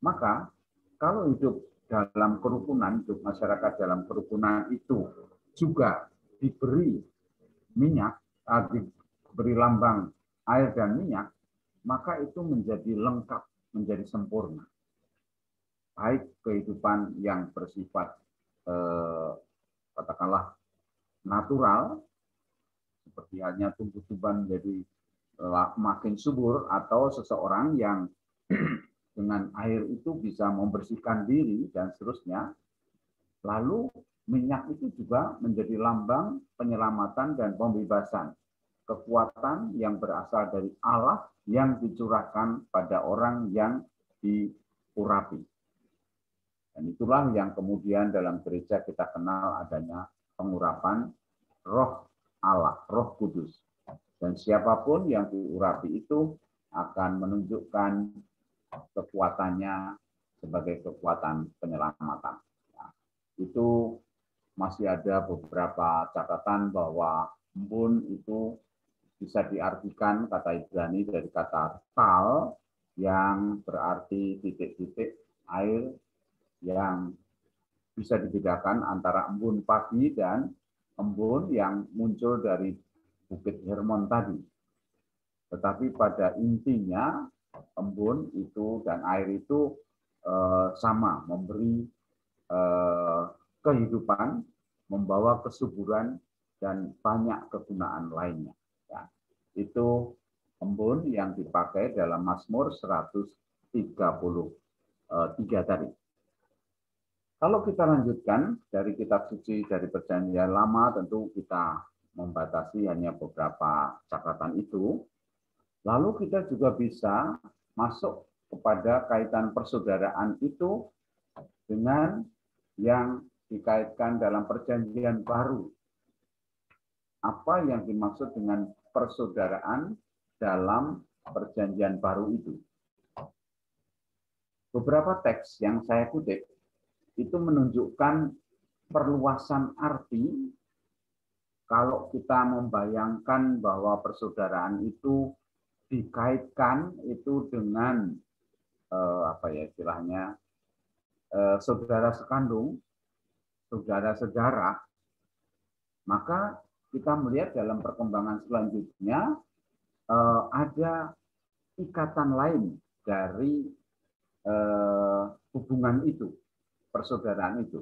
Maka kalau hidup dalam kerukunan, hidup masyarakat dalam kerukunan itu juga diberi minyak, diberi lambang air dan minyak, maka itu menjadi lengkap, menjadi sempurna. Baik kehidupan yang bersifat katakanlah natural, seperti halnya tumbuh-tumbuhan menjadi makin subur, atau seseorang yang dengan air itu bisa membersihkan diri dan seterusnya. Lalu minyak itu juga menjadi lambang penyelamatan dan pembebasan, kekuatan yang berasal dari Allah yang dicurahkan pada orang yang diurapi. Dan itulah yang kemudian dalam gereja kita kenal adanya pengurapan Roh Allah, Roh Kudus. Dan siapapun yang diurapi itu akan menunjukkan kekuatannya sebagai kekuatan penyelamatan. Nah, itu masih ada beberapa catatan bahwa embun itu bisa diartikan kata Ibrani dari kata tal yang berarti titik-titik air yang bisa dibedakan antara embun pagi dan embun yang muncul dari Bukit Hermon tadi. Tetapi pada intinya embun itu dan air itu sama, memberi kehidupan, membawa kesuburan dan banyak kegunaan lainnya. Ya, itu embun yang dipakai dalam Mazmur 133 tadi. Kalau kita lanjutkan dari kitab suci dari Perjanjian Lama, tentu kita membatasi hanya beberapa catatan itu. Lalu kita juga bisa masuk kepada kaitan persaudaraan itu dengan yang dikaitkan dalam perjanjian baru. Apa yang dimaksud dengan persaudaraan dalam perjanjian baru itu? Beberapa teks yang saya kutip itu menunjukkan perluasan arti kalau kita membayangkan bahwa persaudaraan itu dikaitkan itu dengan saudara sekandung, saudara sedarah, maka kita melihat dalam perkembangan selanjutnya ada ikatan lain dari hubungan itu, persaudaraan itu.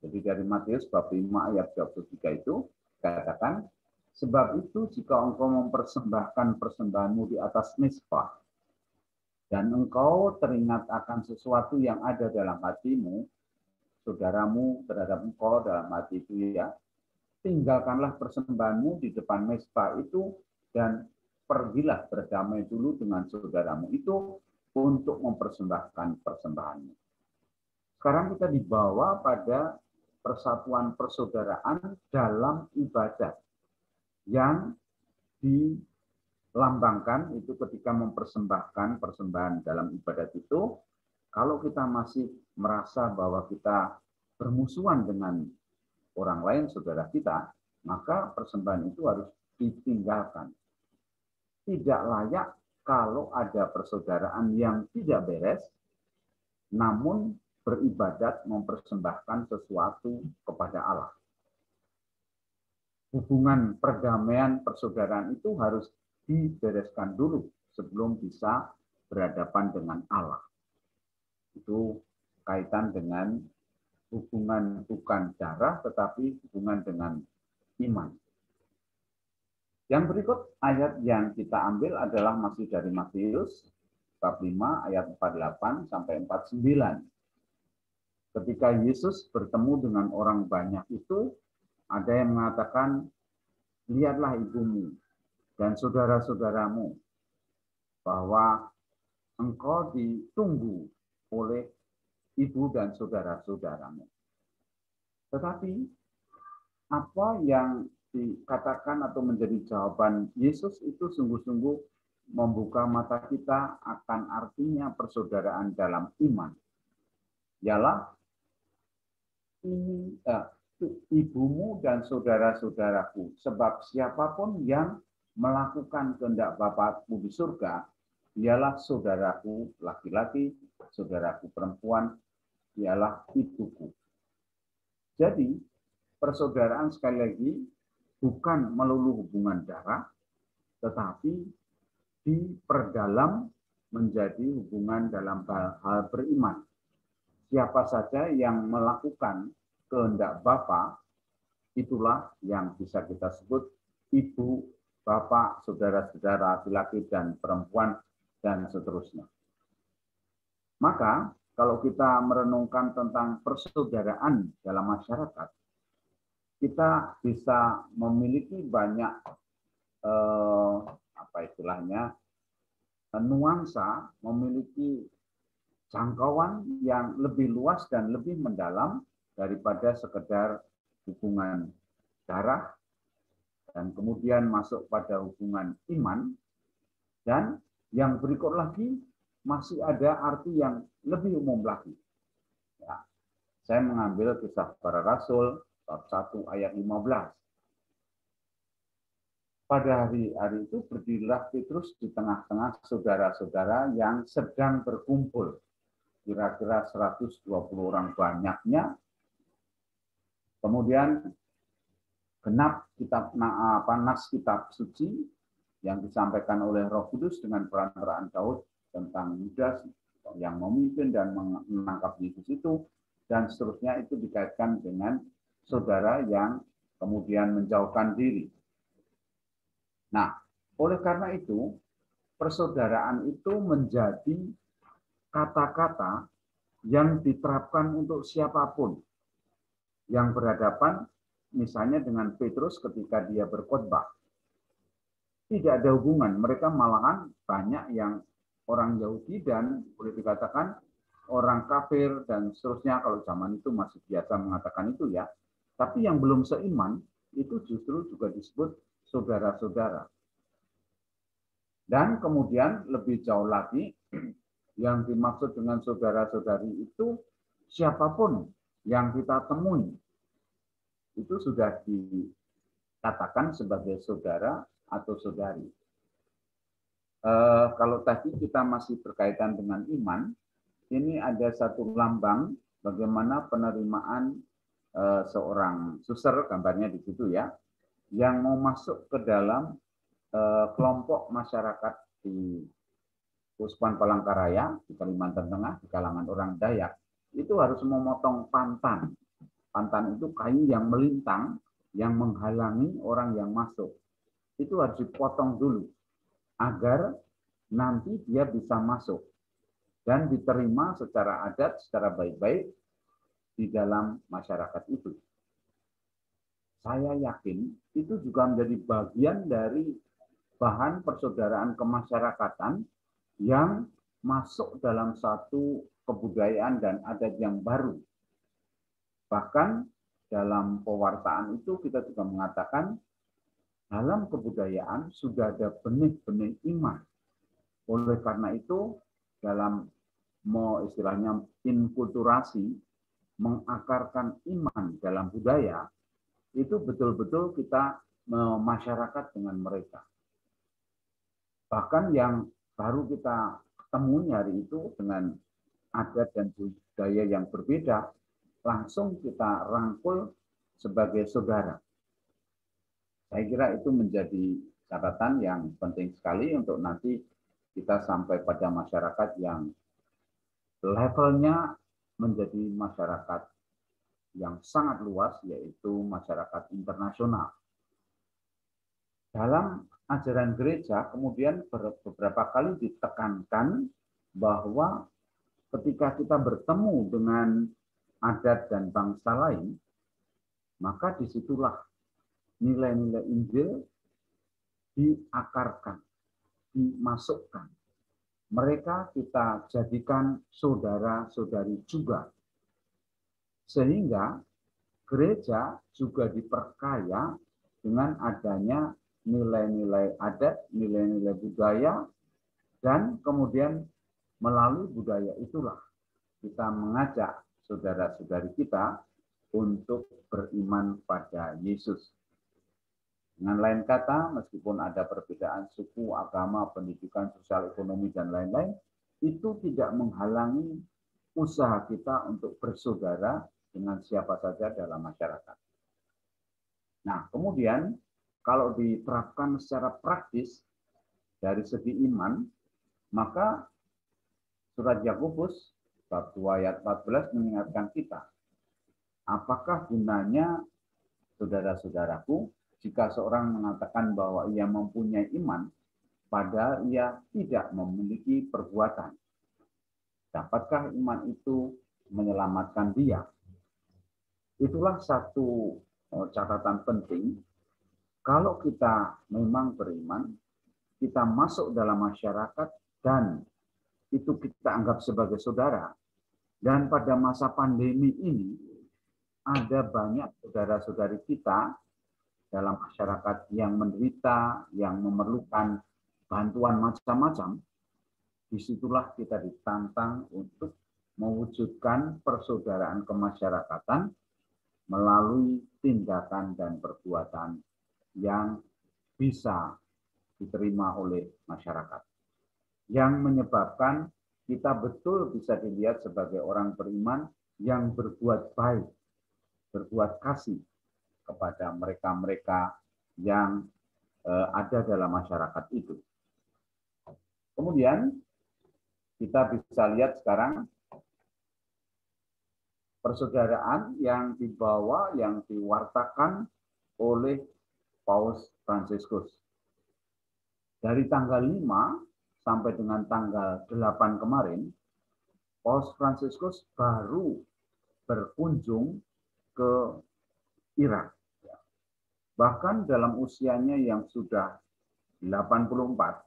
Jadi dari Matius bab 5 ayat 23 itu katakan, sebab itu jika engkau mempersembahkan persembahanmu di atas mezbah dan engkau teringat akan sesuatu yang ada dalam hatimu, saudaramu terhadap engkau dalam hati itu ya, tinggalkanlah persembahanmu di depan mezbah itu dan pergilah berdamai dulu dengan saudaramu itu untuk mempersembahkan persembahanmu. Sekarang kita dibawa pada persatuan persaudaraan dalam ibadat yang dilambangkan itu ketika mempersembahkan persembahan dalam ibadat itu. Kalau kita masih merasa bahwa kita bermusuhan dengan orang lain, saudara kita, maka persembahan itu harus ditinggalkan. Tidak layak kalau ada persaudaraan yang tidak beres, namun beribadat mempersembahkan sesuatu kepada Allah. Hubungan perdamaian persaudaraan itu harus dibereskan dulu sebelum bisa berhadapan dengan Allah. Itu kaitan dengan hubungan bukan darah, tetapi hubungan dengan iman. Yang berikut ayat yang kita ambil adalah masih dari Matius bab 5 ayat 48 sampai 49. Ketika Yesus bertemu dengan orang banyak itu, ada yang mengatakan, lihatlah ibumu dan saudara-saudaramu, bahwa engkau ditunggu oleh ibu dan saudara-saudaramu. Tetapi apa yang dikatakan atau menjadi jawaban Yesus itu sungguh-sungguh membuka mata kita akan artinya persaudaraan dalam iman. Ialah ibumu dan saudara-saudaraku, sebab siapapun yang melakukan kehendak Bapa-Ku di surga, ialah saudaraku laki-laki, saudaraku perempuan, ialah ibuku. Jadi, persaudaraan sekali lagi bukan melulu hubungan darah, tetapi diperdalam menjadi hubungan dalam hal beriman. Siapa saja yang melakukan kehendak Bapa, itulah yang bisa kita sebut ibu, bapak, saudara-saudara laki-laki dan perempuan, dan seterusnya. Maka, kalau kita merenungkan tentang persaudaraan dalam masyarakat, kita bisa memiliki banyak nuansa, memiliki jangkauan yang lebih luas dan lebih mendalam daripada sekedar hubungan darah, dan kemudian masuk pada hubungan iman, dan yang berikut lagi masih ada arti yang lebih umum lagi. Ya, saya mengambil Kisah Para Rasul bab 1 ayat 15. Pada hari-hari itu berdirilah Petrus di tengah-tengah saudara-saudara yang sedang berkumpul, kira-kira 120 orang banyaknya. Kemudian genap nas kitab suci yang disampaikan oleh Roh Kudus dengan perantaraan Daud tentang Yudas yang memimpin dan menangkap Yesus itu, dan seterusnya itu dikaitkan dengan saudara yang kemudian menjauhkan diri. Nah, oleh karena itu, persaudaraan itu menjadi kata-kata yang diterapkan untuk siapapun yang berhadapan misalnya dengan Petrus ketika dia berkhotbah. Tidak ada hubungan, mereka malahan banyak yang orang Yahudi dan boleh dikatakan orang kafir dan seterusnya, kalau zaman itu masih biasa mengatakan itu ya. Tapi yang belum seiman itu justru juga disebut saudara-saudara. Dan kemudian lebih jauh lagi, yang dimaksud dengan saudara-saudari itu siapapun yang kita temui, itu sudah dikatakan sebagai saudara atau saudari. Kalau tadi kita masih berkaitan dengan iman, ini ada satu lambang bagaimana penerimaan seorang suster, gambarnya di situ ya, yang mau masuk ke dalam kelompok masyarakat di Uskupan Palangkaraya, di Kalimantan Tengah, di kalangan orang Dayak, itu harus memotong pantan. Pantan itu kayu yang melintang, yang menghalangi orang yang masuk. Itu harus dipotong dulu, agar nanti dia bisa masuk dan diterima secara adat, secara baik-baik di dalam masyarakat itu. Saya yakin itu juga menjadi bagian dari bahan persaudaraan kemasyarakatan yang masuk dalam satu kebudayaan dan adat yang baru. Bahkan dalam pewartaan itu kita juga mengatakan dalam kebudayaan sudah ada benih-benih iman. Oleh karena itu dalam istilahnya inkulturasi, mengakarkan iman dalam budaya, itu betul-betul kita memasyarakat dengan mereka. Bahkan yang baru kita temui hari itu dengan adat dan budaya yang berbeda, langsung kita rangkul sebagai saudara. Saya kira itu menjadi catatan yang penting sekali untuk nanti kita sampai pada masyarakat yang levelnya menjadi masyarakat yang sangat luas, yaitu masyarakat internasional. Dalam ajaran gereja kemudian beberapa kali ditekankan bahwa ketika kita bertemu dengan adat dan bangsa lain, maka disitulah nilai-nilai Injil diakarkan, dimasukkan. Mereka kita jadikan saudara-saudari juga. Sehingga gereja juga diperkaya dengan adanya nilai-nilai adat, nilai-nilai budaya, dan kemudian melalui budaya itulah kita mengajak saudara-saudari kita untuk beriman pada Yesus. Dengan lain kata, meskipun ada perbedaan suku, agama, pendidikan, sosial, ekonomi, dan lain-lain, itu tidak menghalangi usaha kita untuk bersaudara dengan siapa saja dalam masyarakat. Nah, kemudian kalau diterapkan secara praktis dari segi iman, maka surat Yakobus bab 2 ayat 14 mengingatkan kita, apakah gunanya saudara-saudaraku jika seorang mengatakan bahwa ia mempunyai iman, padahal ia tidak memiliki perbuatan. Dapatkah iman itu menyelamatkan dia? Itulah satu catatan penting. Kalau kita memang beriman, kita masuk dalam masyarakat dan itu kita anggap sebagai saudara. Dan pada masa pandemi ini, ada banyak saudara-saudari kita dalam masyarakat yang menderita, yang memerlukan bantuan macam-macam. Disitulah kita ditantang untuk mewujudkan persaudaraan kemasyarakatan melalui tindakan dan perbuatan yang bisa diterima oleh masyarakat. Yang menyebabkan kita betul bisa dilihat sebagai orang beriman yang berbuat baik, berbuat kasih kepada mereka-mereka yang ada dalam masyarakat itu. Kemudian kita bisa lihat sekarang persaudaraan yang dibawa, yang diwartakan oleh Paus Fransiskus. Dari tanggal 5 sampai dengan tanggal 8 kemarin, Paus Fransiskus baru berkunjung ke Irak. Bahkan dalam usianya yang sudah 84,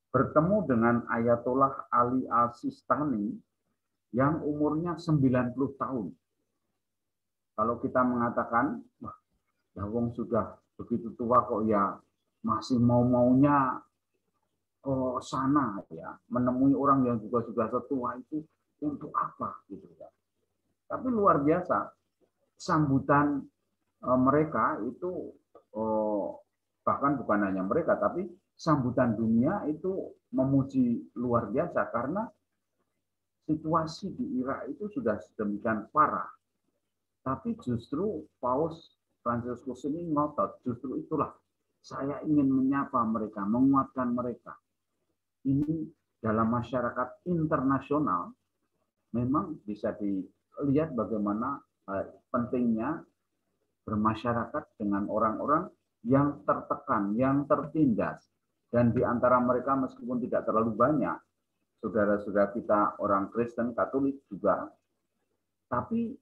bertemu dengan Ayatollah Ali Al-Sistani yang umurnya 90 tahun. Kalau kita mengatakan, wah, ya wong sudah begitu tua kok ya masih mau-maunya ke sana ya, menemui orang yang juga sudah setua itu untuk apa gitu ya. Tapi luar biasa sambutan mereka itu bahkan bukan hanya mereka tapi sambutan dunia itu memuji luar biasa karena situasi di Irak itu sudah sedemikian parah. Tapi justru Paus Fransiskus ini ngotot, justru itulah saya ingin menyapa mereka, menguatkan mereka. Ini dalam masyarakat internasional memang bisa dilihat bagaimana pentingnya bermasyarakat dengan orang-orang yang tertekan, yang tertindas. Dan di antara mereka meskipun tidak terlalu banyak, saudara-saudara kita orang Kristen, Katolik juga, tapi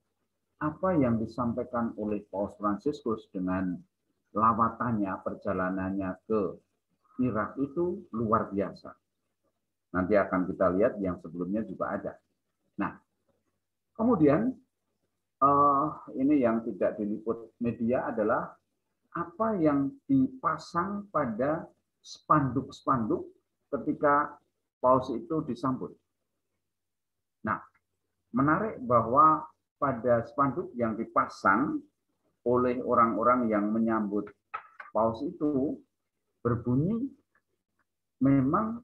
apa yang disampaikan oleh Paus Fransiskus dengan lawatannya, perjalanannya ke Irak itu luar biasa. Nanti akan kita lihat yang sebelumnya juga ada. Nah, kemudian ini yang tidak diliput media adalah apa yang dipasang pada spanduk-spanduk ketika Paus itu disambut. Nah, menarik bahwa pada spanduk yang dipasang oleh orang-orang yang menyambut Paus itu berbunyi, memang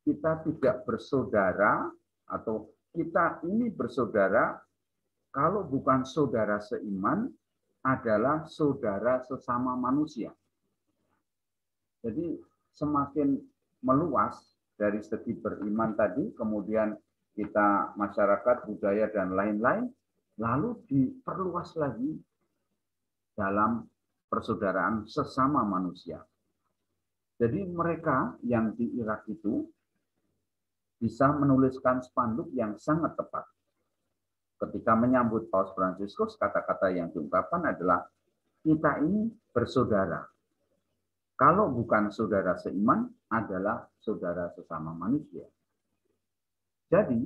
kita tidak bersaudara atau kita ini bersaudara kalau bukan saudara seiman adalah saudara sesama manusia. Jadi semakin meluas dari segi beriman tadi, kemudian kita masyarakat, budaya, dan lain-lain, lalu diperluas lagi dalam persaudaraan sesama manusia. Jadi mereka yang di Irak itu bisa menuliskan spanduk yang sangat tepat. Ketika menyambut Paus Fransiskus, kata-kata yang diungkapkan adalah kita ini bersaudara. Kalau bukan saudara seiman, adalah saudara sesama manusia. Jadi,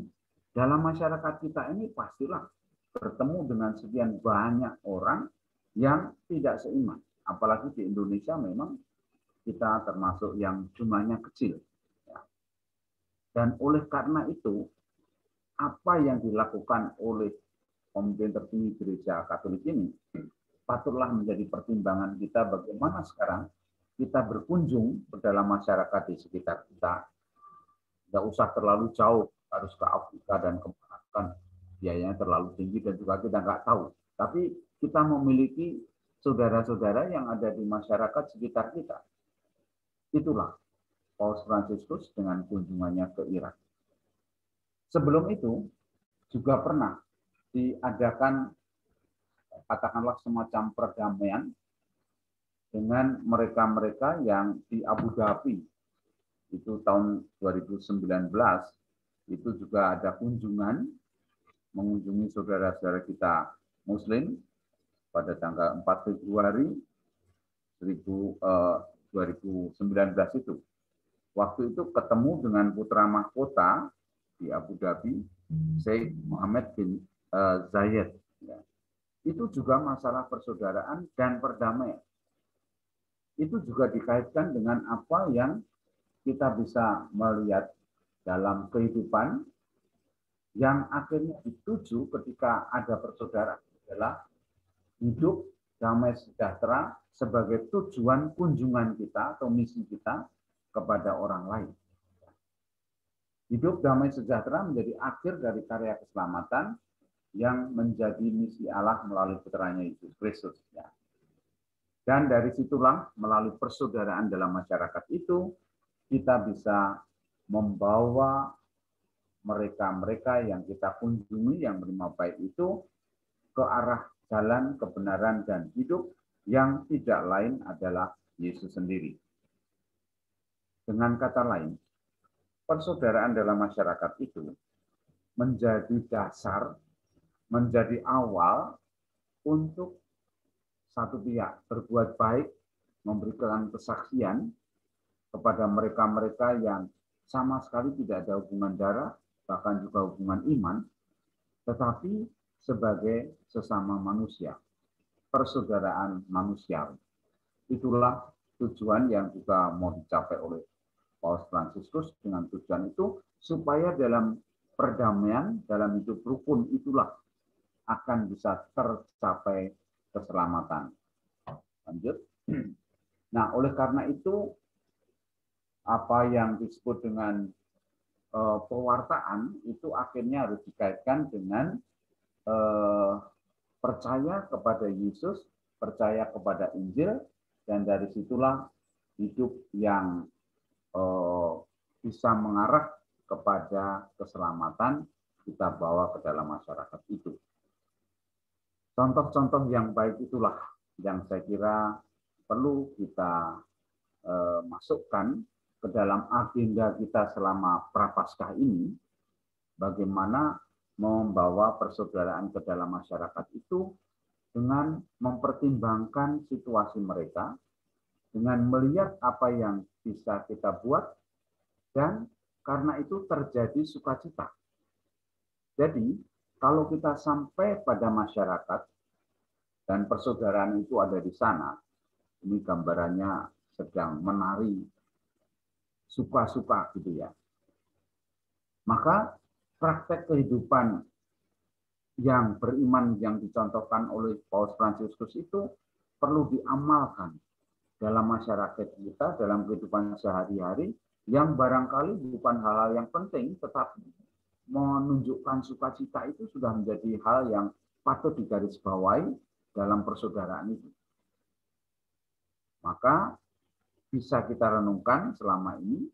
dalam masyarakat kita ini pastilah bertemu dengan sekian banyak orang yang tidak seiman. Apalagi di Indonesia memang kita termasuk yang jumlahnya kecil. Dan oleh karena itu, apa yang dilakukan oleh pemimpin tertinggi Gereja Katolik ini patutlah menjadi pertimbangan kita bagaimana sekarang kita berkunjung ke dalam masyarakat di sekitar kita. Tidak usah terlalu jauh, harus ke Afrika dan kemana, biayanya terlalu tinggi dan juga kita nggak tahu. Tapi kita memiliki saudara-saudara yang ada di masyarakat sekitar kita. Itulah Paus Fransiskus dengan kunjungannya ke Irak. Sebelum itu juga pernah diadakan katakanlah semacam perdamaian dengan mereka-mereka yang di Abu Dhabi. Itu tahun 2019 itu juga ada kunjungan mengunjungi saudara-saudara kita Muslim pada tanggal 4 Februari 2019 itu. Waktu itu ketemu dengan putra mahkota di Abu Dhabi, Sheikh Mohammed bin Zayed. Itu juga masalah persaudaraan dan perdamaian. Itu juga dikaitkan dengan apa yang kita bisa melihat dalam kehidupan yang akhirnya dituju ketika ada persaudaraan adalah hidup damai sejahtera sebagai tujuan kunjungan kita atau misi kita kepada orang lain. Hidup damai sejahtera menjadi akhir dari karya keselamatan yang menjadi misi Allah melalui putranya Yesus Kristus. Dan dari situlah melalui persaudaraan dalam masyarakat itu kita bisa membawa mereka-mereka yang kita kunjungi yang beriman baik itu ke arah jalan kebenaran dan hidup yang tidak lain adalah Yesus sendiri. Dengan kata lain, persaudaraan dalam masyarakat itu menjadi dasar, menjadi awal untuk satu pihak berbuat baik, memberikan kesaksian kepada mereka-mereka yang sama sekali tidak ada hubungan darah, bahkan juga hubungan iman, tetapi sebagai sesama manusia, persaudaraan manusiawi. Itulah tujuan yang juga mau dicapai oleh Paus Fransiskus. Dengan tujuan itu supaya dalam perdamaian, dalam hidup rukun itulah akan bisa tercapai keselamatan. Lanjut. Nah, oleh karena itu apa yang disebut dengan pewartaan itu akhirnya harus dikaitkan dengan percaya kepada Yesus, percaya kepada Injil, dan dari situlah hidup yang bisa mengarah kepada keselamatan kita bawa ke dalam masyarakat itu. Contoh-contoh yang baik itulah yang saya kira perlu kita masukkan ke dalam agenda kita selama Prapaskah ini, bagaimana membawa persaudaraan ke dalam masyarakat itu dengan mempertimbangkan situasi mereka, dengan melihat apa yang bisa kita buat, dan karena itu terjadi sukacita. Jadi, kalau kita sampai pada masyarakat dan persaudaraan itu ada di sana, ini gambarannya sedang menari suka-suka gitu ya. Maka praktek kehidupan yang beriman yang dicontohkan oleh Paus Fransiskus itu perlu diamalkan dalam masyarakat kita, dalam kehidupan sehari-hari, yang barangkali bukan hal-hal yang penting, tetapi menunjukkan sukacita itu sudah menjadi hal yang patut digarisbawahi dalam persaudaraan itu. Maka bisa kita renungkan selama ini,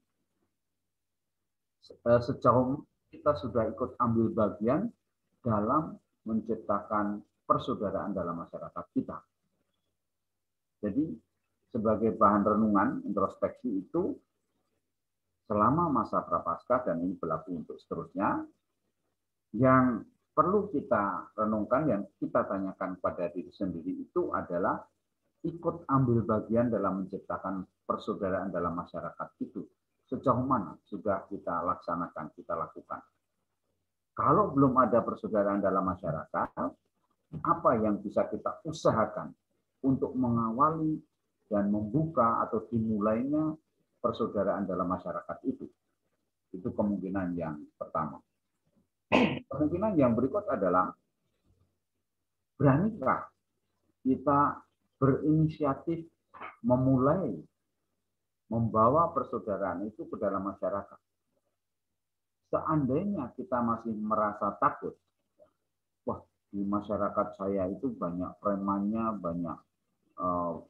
sejauh kita sudah ikut ambil bagian dalam menciptakan persaudaraan dalam masyarakat kita. Jadi, sebagai bahan renungan, introspeksi itu, selama masa Prapaskah, dan ini berlaku untuk seterusnya, yang perlu kita renungkan, yang kita tanyakan pada diri sendiri itu adalah ikut ambil bagian dalam menciptakan persaudaraan dalam masyarakat itu. Sejauh mana sudah kita laksanakan, kita lakukan. Kalau belum ada persaudaraan dalam masyarakat, apa yang bisa kita usahakan untuk mengawali dan membuka atau dimulainya persaudaraan dalam masyarakat itu? Itu kemungkinan yang pertama. Kemungkinan yang berikut adalah, beranikah kita berinisiatif memulai membawa persaudaraan itu ke dalam masyarakat? Seandainya kita masih merasa takut, wah, di masyarakat saya itu banyak premannya, banyak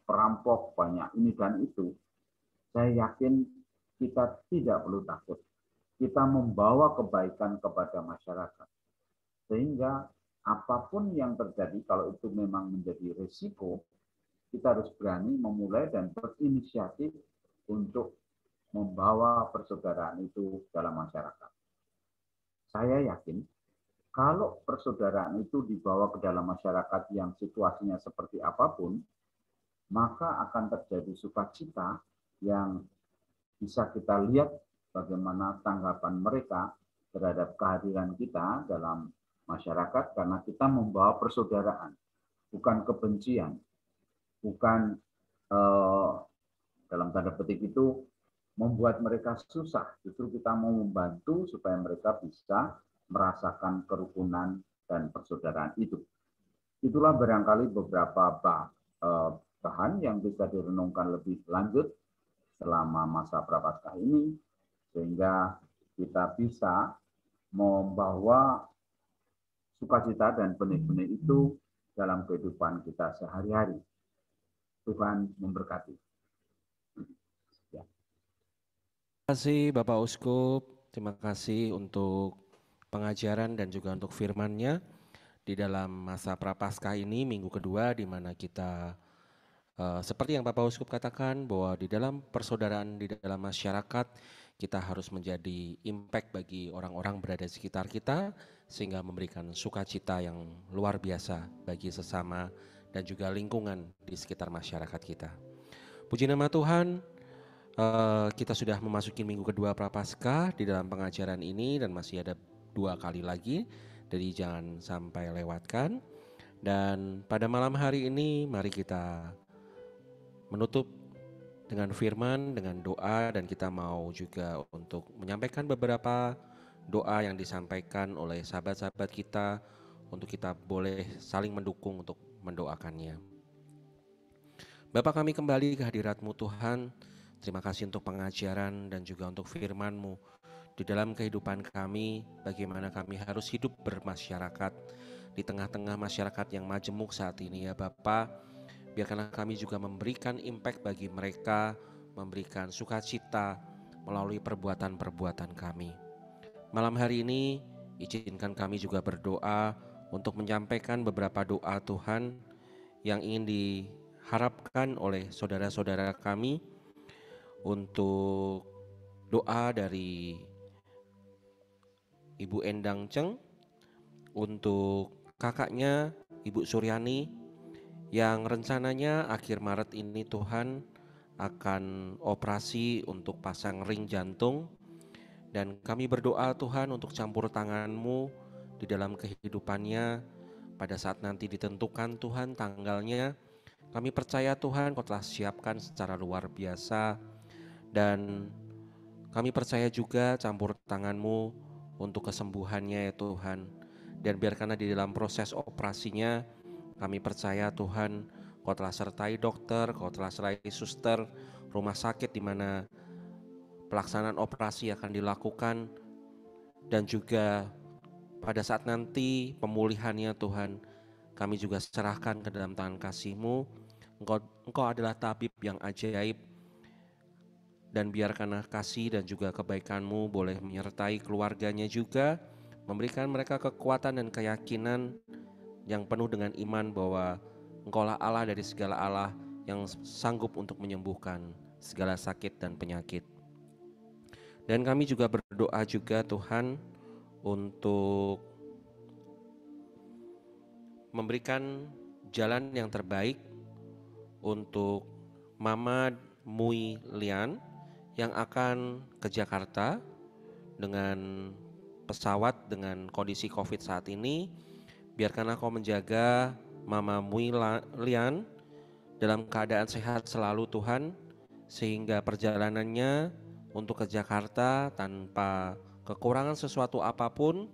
perampok, banyak ini dan itu, saya yakin kita tidak perlu takut. Kita membawa kebaikan kepada masyarakat. Sehingga apapun yang terjadi, kalau itu memang menjadi risiko, kita harus berani memulai dan berinisiatif untuk membawa persaudaraan itu dalam masyarakat. Saya yakin kalau persaudaraan itu dibawa ke dalam masyarakat yang situasinya seperti apapun, maka akan terjadi sukacita yang bisa kita lihat bagaimana tanggapan mereka terhadap kehadiran kita dalam masyarakat, karena kita membawa persaudaraan, bukan kebencian, bukan dalam tanda petik itu membuat mereka susah. Justru kita mau membantu supaya mereka bisa merasakan kerukunan dan persaudaraan itu. Itulah barangkali beberapa bahan yang bisa direnungkan lebih lanjut selama masa Prapaskah ini, sehingga kita bisa membawa sukacita dan benih-benih itu dalam kehidupan kita sehari-hari. Tuhan memberkati. Ya. Terima kasih Bapak Uskup, terima kasih untuk pengajaran dan juga untuk firman-Nya di dalam masa Prapaskah ini, minggu kedua, di mana kita seperti yang Bapak Uskup katakan, bahwa di dalam persaudaraan, di dalam masyarakat, kita harus menjadi impact bagi orang-orang berada di sekitar kita, sehingga memberikan sukacita yang luar biasa bagi sesama dan juga lingkungan di sekitar masyarakat kita. Puji nama Tuhan, kita sudah memasuki minggu kedua Prapaskah di dalam pengajaran ini, dan masih ada 2 kali lagi Jadi jangan sampai lewatkan. Dan pada malam hari ini mari kita menutup dengan firman, dengan doa, dan kita mau juga untuk menyampaikan beberapa doa yang disampaikan oleh sahabat-sahabat kita untuk kita boleh saling mendukung untuk mendoakannya. Bapa, kami kembali ke hadirat-Mu Tuhan. Terima kasih untuk pengajaran dan juga untuk firman-Mu di dalam kehidupan kami, bagaimana kami harus hidup bermasyarakat di tengah-tengah masyarakat yang majemuk saat ini ya Bapa. Biarkanlah kami juga memberikan impact bagi mereka, memberikan sukacita melalui perbuatan-perbuatan kami. Malam hari ini izinkan kami juga berdoa untuk menyampaikan beberapa doa Tuhan yang ingin diharapkan oleh saudara-saudara kami. Untuk doa dari Ibu Endang Ceng, untuk kakaknya Ibu Suryani yang rencananya akhir Maret ini Tuhan akan operasi untuk pasang ring jantung. Dan kami berdoa Tuhan untuk campur tangan-Mu di dalam kehidupannya pada saat nanti ditentukan Tuhan tanggalnya. Kami percaya Tuhan Kau telah siapkan secara luar biasa. Dan kami percaya juga campur tangan-Mu untuk kesembuhannya ya Tuhan. Dan biarkanlah di dalam proses operasinya kami percaya Tuhan Kau telah sertai dokter, Kau telah sertai suster, rumah sakit di mana pelaksanaan operasi akan dilakukan. Dan juga pada saat nanti pemulihannya Tuhan, kami juga serahkan ke dalam tangan kasih-Mu. Engkau adalah tabib yang ajaib. Dan biarkanlah kasih dan juga kebaikan-Mu boleh menyertai keluarganya juga, memberikan mereka kekuatan dan keyakinan yang penuh dengan iman bahwa Engkaulah Allah dari segala Allah yang sanggup untuk menyembuhkan segala sakit dan penyakit. Dan kami juga berdoa juga Tuhan untuk memberikan jalan yang terbaik untuk Mama Mui Lian yang akan ke Jakarta dengan pesawat dengan kondisi COVID saat ini. Biarkanlah Kau menjaga Mama Mui Lian dalam keadaan sehat selalu Tuhan, sehingga perjalanannya untuk ke Jakarta tanpa kekurangan sesuatu apapun.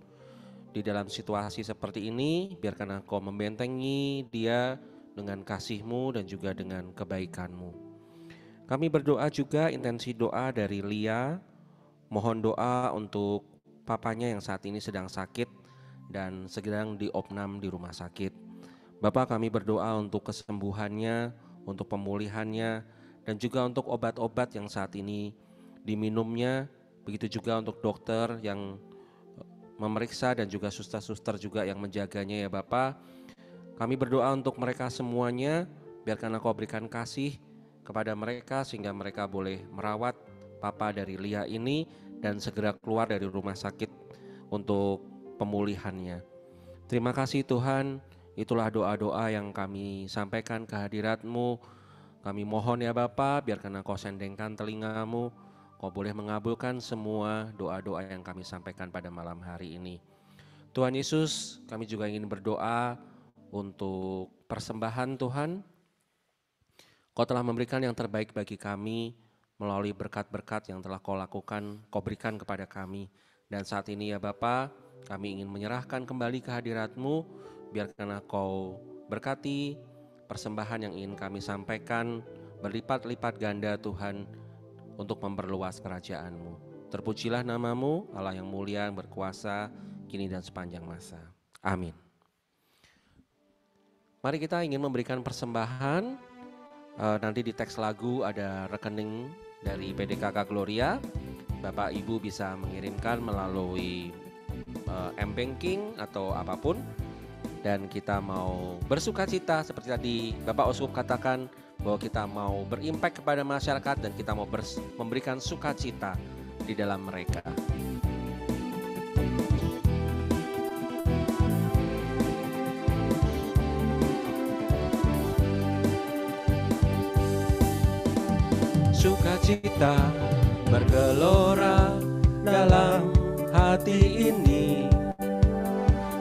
Di dalam situasi seperti ini, biarkanlah Kau membentengi dia dengan kasih-Mu dan juga dengan kebaikan-Mu. Kami berdoa juga intensi doa dari Lia, mohon doa untuk papanya yang saat ini sedang sakit dan sedang diopnam di rumah sakit. Bapak, kami berdoa untuk kesembuhannya, untuk pemulihannya, dan juga untuk obat-obat yang saat ini diminumnya. Begitu juga untuk dokter yang memeriksa dan juga suster-suster juga yang menjaganya ya Bapak. Kami berdoa untuk mereka semuanya, biarkanlah Kau berikan kasih kepada mereka sehingga mereka boleh merawat Papa dari Lia ini dan segera keluar dari rumah sakit untuk pemulihannya. Terima kasih Tuhan, itulah doa-doa yang kami sampaikan ke hadirat-Mu. Kami mohon ya Bapa, biarkan Kau sendengkan telinga-Mu, Kau boleh mengabulkan semua doa-doa yang kami sampaikan pada malam hari ini. Tuhan Yesus, kami juga ingin berdoa untuk persembahan Tuhan. Kau telah memberikan yang terbaik bagi kami melalui berkat-berkat yang telah Kau lakukan, Kau berikan kepada kami. Dan saat ini ya Bapa, kami ingin menyerahkan kembali ke hadirat-Mu. Biarkanlah Kau berkati persembahan yang ingin kami sampaikan berlipat-lipat ganda Tuhan untuk memperluas kerajaan-Mu. Terpujilah nama-Mu, Allah yang mulia, yang berkuasa, kini dan sepanjang masa. Amin. Mari kita ingin memberikan persembahan. Nanti di teks lagu ada rekening dari PDKK Gloria. Bapak Ibu bisa mengirimkan melalui M-Banking atau apapun. Dan kita mau bersukacita seperti tadi Bapak Uskup katakan bahwa kita mau berimpact kepada masyarakat dan kita mau memberikan sukacita di dalam mereka. Sukacita bergelora dalam hati ini.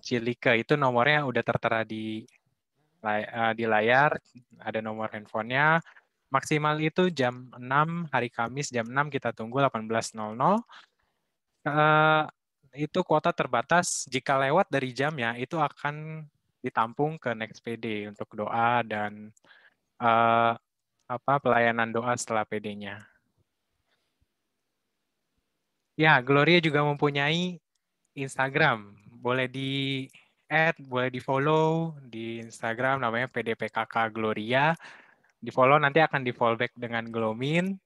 Cilike. Itu nomornya udah tertera di layar, ada nomor handphonenya. Maksimal itu jam 6 hari Kamis, jam 6 kita tunggu 18.00. Itu kuota terbatas, jika lewat dari jamnya itu akan ditampung ke Next PD untuk doa dan pelayanan doa setelah PD-nya. Ya, Gloria juga mempunyai Instagram. Boleh di-add, boleh di-follow di Instagram, namanya PDPKK Gloria. Di-follow, nanti akan di-follow back dengan Glomin.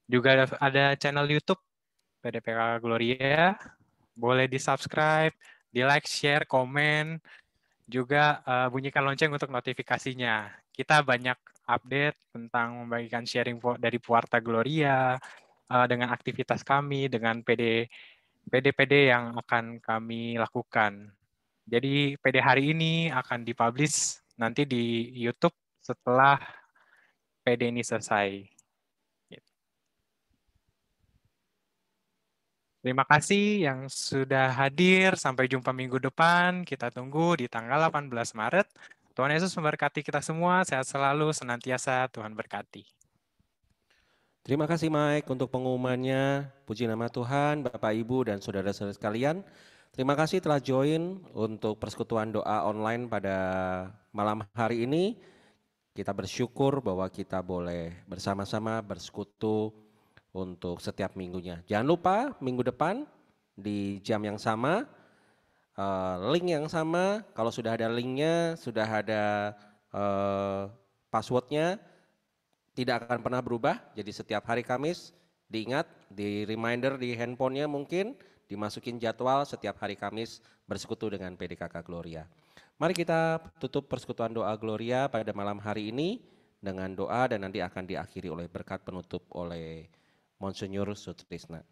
Juga ada channel YouTube PDPKK Gloria. Boleh di-subscribe, di-like, share, komen. Juga bunyikan lonceng untuk notifikasinya. Kita banyak update tentang membagikan sharing dari Puarta Gloria, dengan aktivitas kami, dengan PD yang akan kami lakukan. Jadi PD hari ini akan dipublish nanti di YouTube setelah PD ini selesai. Terima kasih yang sudah hadir. Sampai jumpa minggu depan. Kita tunggu di tanggal 18 Maret. Tuhan Yesus memberkati kita semua. Sehat selalu, senantiasa. Tuhan berkati. Terima kasih Mike untuk pengumumannya. Puji nama Tuhan, Bapak, Ibu, dan saudara-saudara sekalian. Terima kasih telah join untuk persekutuan doa online pada malam hari ini. Kita bersyukur bahwa kita boleh bersama-sama bersekutu untuk setiap minggunya. Jangan lupa minggu depan di jam yang sama, link yang sama. Kalau sudah ada linknya, sudah ada passwordnya, tidak akan pernah berubah. Jadi setiap hari Kamis diingat, di reminder di handphonenya mungkin, dimasukin jadwal setiap hari Kamis bersekutu dengan PDKK Gloria. Mari kita tutup persekutuan doa Gloria pada malam hari ini dengan doa dan nanti akan diakhiri oleh berkat penutup oleh Monsinyur Sutrisna.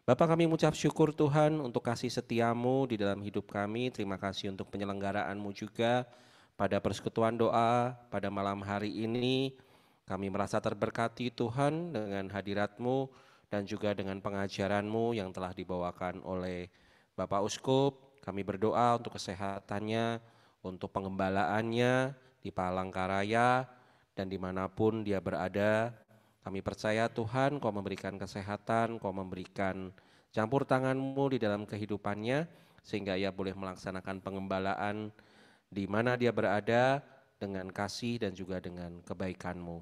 Bapak, kami mengucap syukur Tuhan untuk kasih setiamu di dalam hidup kami. Terima kasih untuk penyelenggaraanmu juga pada persekutuan doa pada malam hari ini. Kami merasa terberkati Tuhan dengan hadiratmu dan juga dengan pengajaranmu yang telah dibawakan oleh Bapak Uskup. Kami berdoa untuk kesehatannya, untuk pengembalaannya di Palangkaraya dan dimanapun dia berada. Kami percaya Tuhan Kau memberikan kesehatan, Kau memberikan campur tangan-Mu di dalam kehidupannya sehingga ia boleh melaksanakan pengembalaan di mana dia berada dengan kasih dan juga dengan kebaikan-Mu.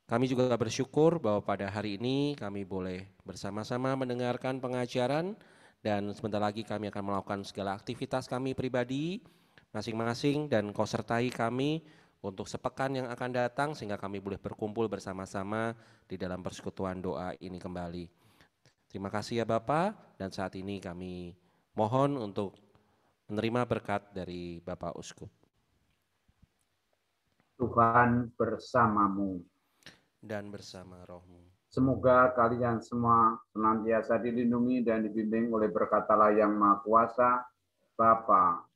Kami juga bersyukur bahwa pada hari ini kami boleh bersama-sama mendengarkan pengajaran dan sebentar lagi kami akan melakukan segala aktivitas kami pribadi masing-masing dan Kau sertai kami untuk sepekan yang akan datang sehingga kami boleh berkumpul bersama-sama di dalam persekutuan doa ini kembali. Terima kasih ya Bapak, dan saat ini kami mohon untuk menerima berkat dari Bapak Uskup. Tuhan bersamamu dan bersama rohmu. Semoga kalian semua senantiasa dilindungi dan dibimbing oleh berkat Allah yang Maha Kuasa, Bapa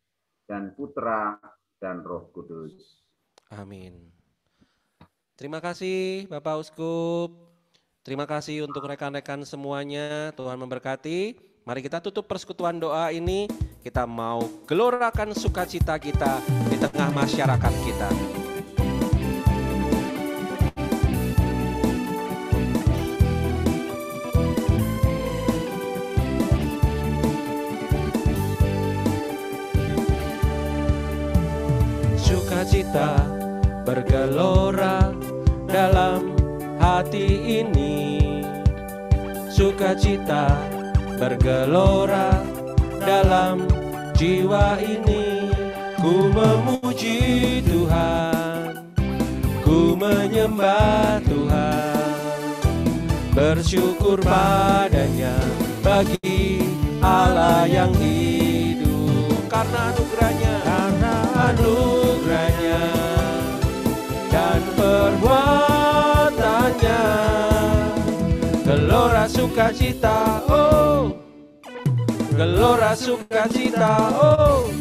dan Putra dan Roh Kudus. Amin. Terima kasih Bapak Uskup. Terima kasih untuk rekan-rekan semuanya. Tuhan memberkati. Mari kita tutup persekutuan doa ini. Kita mau gelorakan sukacita kita di tengah masyarakat kita. Sukacita bergelora dalam hati ini, sukacita bergelora dalam jiwa ini. Ku memuji Tuhan, ku menyembah Tuhan, bersyukur padanya bagi Allah yang hidup. Karena anugerahnya, dan perbuatannya, gelora sukacita, oh, gelora sukacita, oh,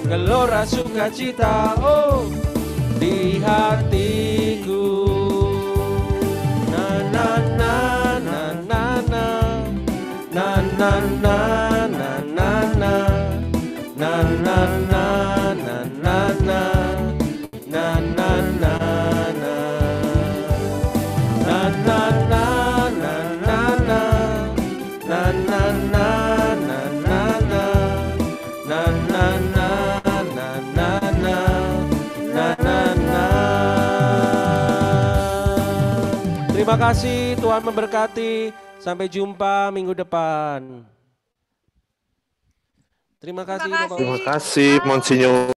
gelora sukacita, oh, di hatiku. Na na na na na na na na na na na na Terima kasih, Tuhan memberkati. Sampai jumpa minggu depan. Terima kasih, Bapak. Terima kasih, Monsinyur.